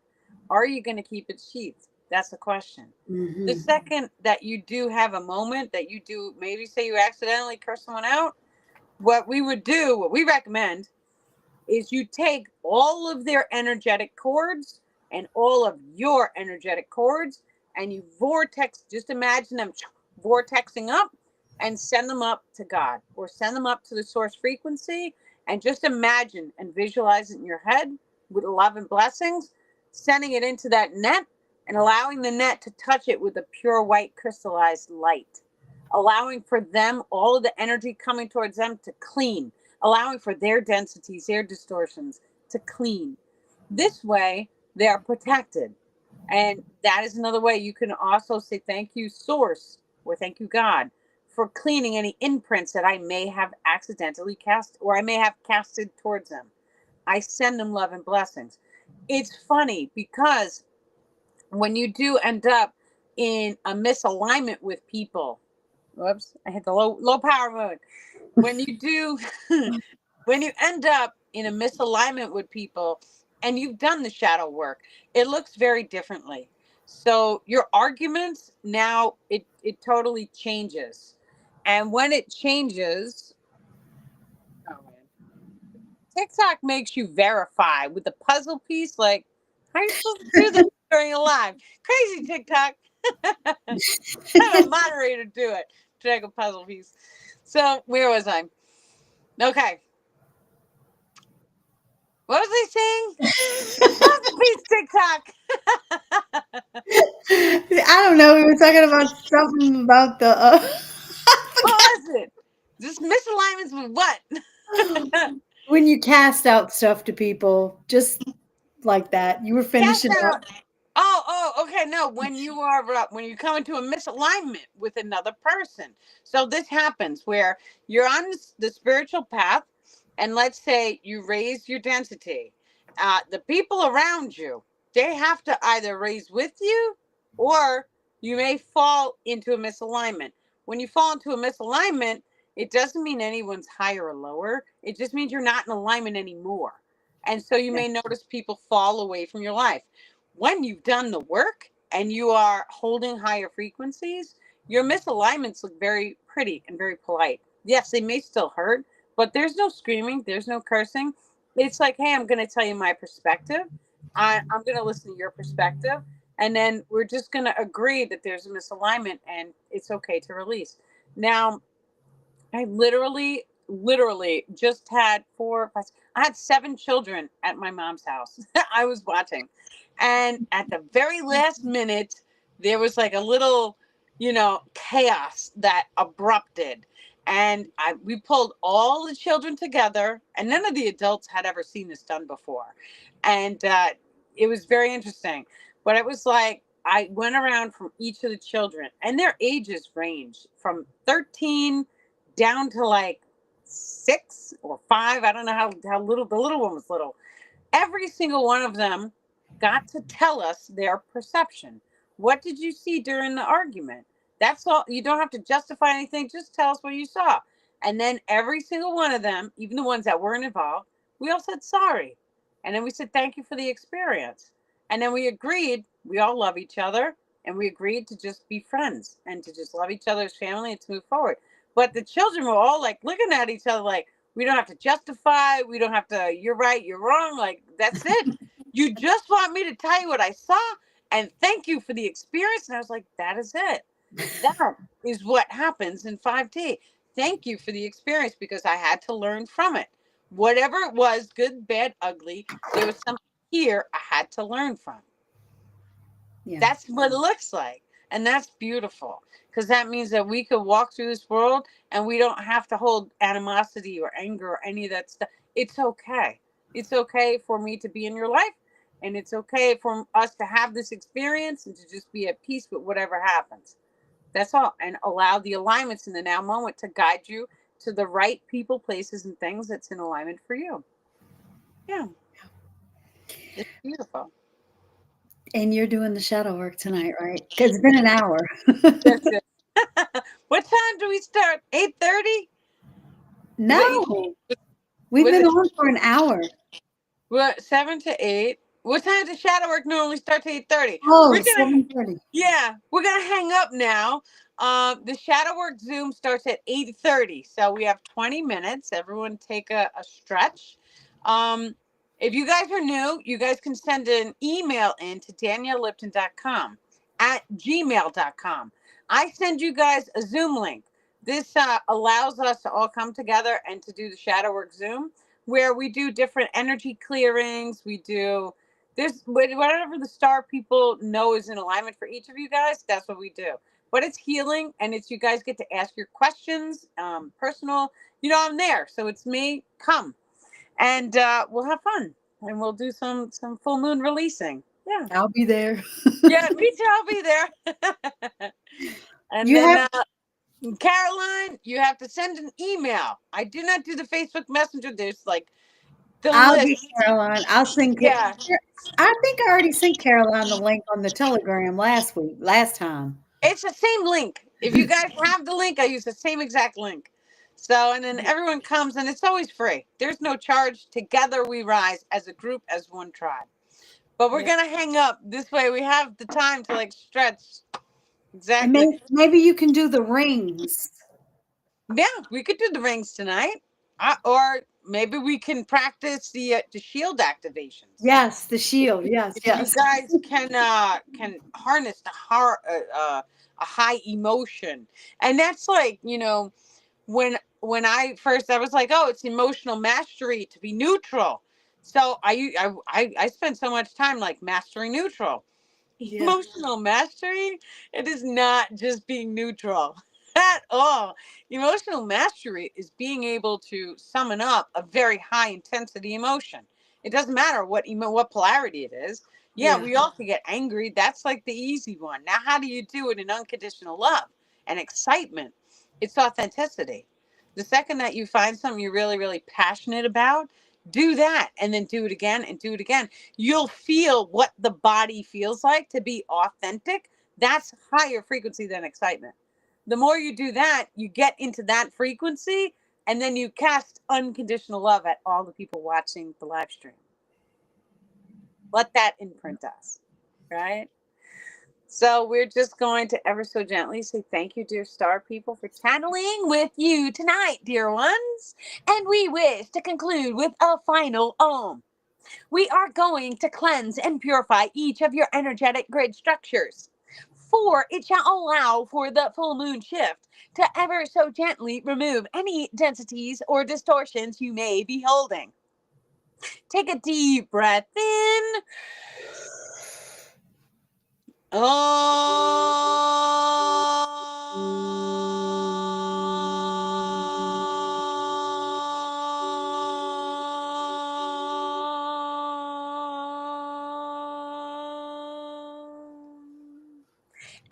Are you going to keep it sheathed? That's the question. The second that you do have a moment that you do, maybe say you accidentally curse someone out, what we recommend is you take all of their energetic cords and all of your energetic cords and you just imagine them vortexing up and send them up to God or send them up to the source frequency and just imagine and visualize it in your head with love and blessings, sending it into that net and allowing the net to touch it with a pure white crystallized light, allowing for them, all of the energy coming towards them to clean, allowing for their densities, their distortions to clean. This way, they are protected. And that is another way you can also say thank you, Source, or thank you, God, for cleaning any imprints that I may have accidentally cast or I may have casted towards them. I send them love and blessings. It's funny because when you do end up in a misalignment with people, whoops, I hit the low power mode. When you do, when you end up in a misalignment with people and you've done the shadow work, it looks very differently. So your arguments now it totally changes. And when it changes, oh man, TikTok makes you verify with a puzzle piece. Like, how are you supposed to do this during a live? Crazy TikTok. Have a moderator do it to make a puzzle piece. So where was I? Okay. What was I saying? The puzzle piece TikTok. I don't know. We were talking about something about the What was it? Just misalignments with what? when you cast out stuff to people, just like that. You were Cast finishing out up. Okay. No, when you come into a misalignment with another person. So this happens where you're on the spiritual path, and let's say you raise your density. The people around you, they have to either raise with you, or you may fall into a misalignment. When you fall into a misalignment, it doesn't mean anyone's higher or lower. It just means you're not in alignment anymore. And so you Yeah. may notice people fall away from your life. When you've done the work and you are holding higher frequencies, your misalignments look very pretty and very polite. Yes, they may still hurt, but there's no screaming, there's no cursing. It's like, hey, I'm going to tell you my perspective. I'm going to listen to your perspective. And then we're just going to agree that there's a misalignment and it's okay to release. Now, I literally just had I had 7 children at my mom's house. I was watching. And at the very last minute, there was like a little, chaos that abrupted. And we pulled all the children together, and none of the adults had ever seen this done before. And it was very interesting. But it was like, I went around from each of the children, and their ages range from 13 down to like 6 or 5. I don't know how little the little one was little. Every single one of them got to tell us their perception. What did you see during the argument? That's all. You don't have to justify anything. Just tell us what you saw. And then every single one of them, even the ones that weren't involved, we all said sorry. And then we said thank you for the experience. And then we agreed we all love each other, and we agreed to just be friends and to just love each other's family and to move forward. But the children were all like looking at each other like, we don't have to justify. We don't have to, you're right, you're wrong. Like, that's it. You just want me to tell you what I saw and thank you for the experience. And I was like, that is it. That is what happens in 5D. Thank you for the experience because I had to learn from it. Whatever it was, good, bad, ugly, there was something here I had to learn from. Yeah. That's what it looks like. And that's beautiful because that means that we could walk through this world and we don't have to hold animosity or anger or any of that stuff. It's okay. It's okay for me to be in your life, and it's okay for us to have this experience and to just be at peace with whatever happens. That's all. And allow the alignments in the now moment to guide you to the right people, places, and things that's in alignment for you. Yeah, it's beautiful. And you're doing the shadow work tonight, right? Because it's been an hour. That's it. What time do we start? 8:30? Is it No, we've was been it on for an hour. what 7 to 8? What time does shadow work normally start to 8:30? Oh, We're gonna 7:30. Yeah, we're gonna hang up now. The shadow work Zoom starts at 8:30, so we have 20 minutes. Everyone take a stretch. Um, if you guys are new, you guys can send an email in to daniellelipton.com at gmail.com. I send you guys a Zoom link. This allows us to all come together and to do the shadow work Zoom, where we do different energy clearings. We do there's whatever the star people know is in alignment for each of you guys. That's what we do. But it's healing, and it's you guys get to ask your questions, personal. I'm there, so it's me. Come, and we'll have fun, and we'll do some full moon releasing. Yeah, I'll be there. yeah, me too. I'll be there. And You then have Caroline, you have to send an email. I do not do the Facebook Messenger. There's like the I'll be list. Caroline. I'll send Yeah, I think I already sent Caroline the link on the Telegram last time. it's the same link. If you guys have the link, I use the same exact link. So, and then everyone comes, and it's always free. There's no charge. Together we rise as a group, as one tribe. But we're Yep. gonna hang up this way. We have the time to like stretch. And Exactly. maybe you can do the rings. Yeah, we could do the rings tonight, or maybe we can practice the shield activations. Yes, the shield. Yes, If you yes. guys can harness a high emotion, and that's like when I was like, oh, it's emotional mastery to be neutral. So I spent so much time like mastering neutral. Yeah. Emotional mastery, it is not just being neutral at all. Emotional mastery is being able to summon up a very high intensity emotion. It doesn't matter what polarity it is. Yeah, Yeah. we all can get angry. That's like the easy one. Now, how do you do it in unconditional love and excitement? It's authenticity. The second that you find something you're really, really passionate about, do that and then do it again and do it again. You'll feel what the body feels like to be authentic. That's higher frequency than excitement. The more you do that, you get into that frequency and then you cast unconditional love at all the people watching the live stream. Let that imprint us, right? So we're just going to ever so gently say thank you, dear star people, for channeling with you tonight, dear ones. And we wish to conclude with a final Om. We are going to cleanse and purify each of your energetic grid structures. For it shall allow for the full moon shift to ever so gently remove any densities or distortions you may be holding. Take a deep breath in.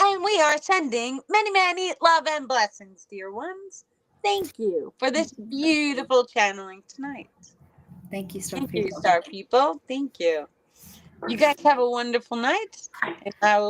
And we are sending many, many love and blessings, dear ones. Thank you for this beautiful channeling tonight. Thank you, Star Thank you, People. star people. Thank you. You guys have a wonderful night, and I will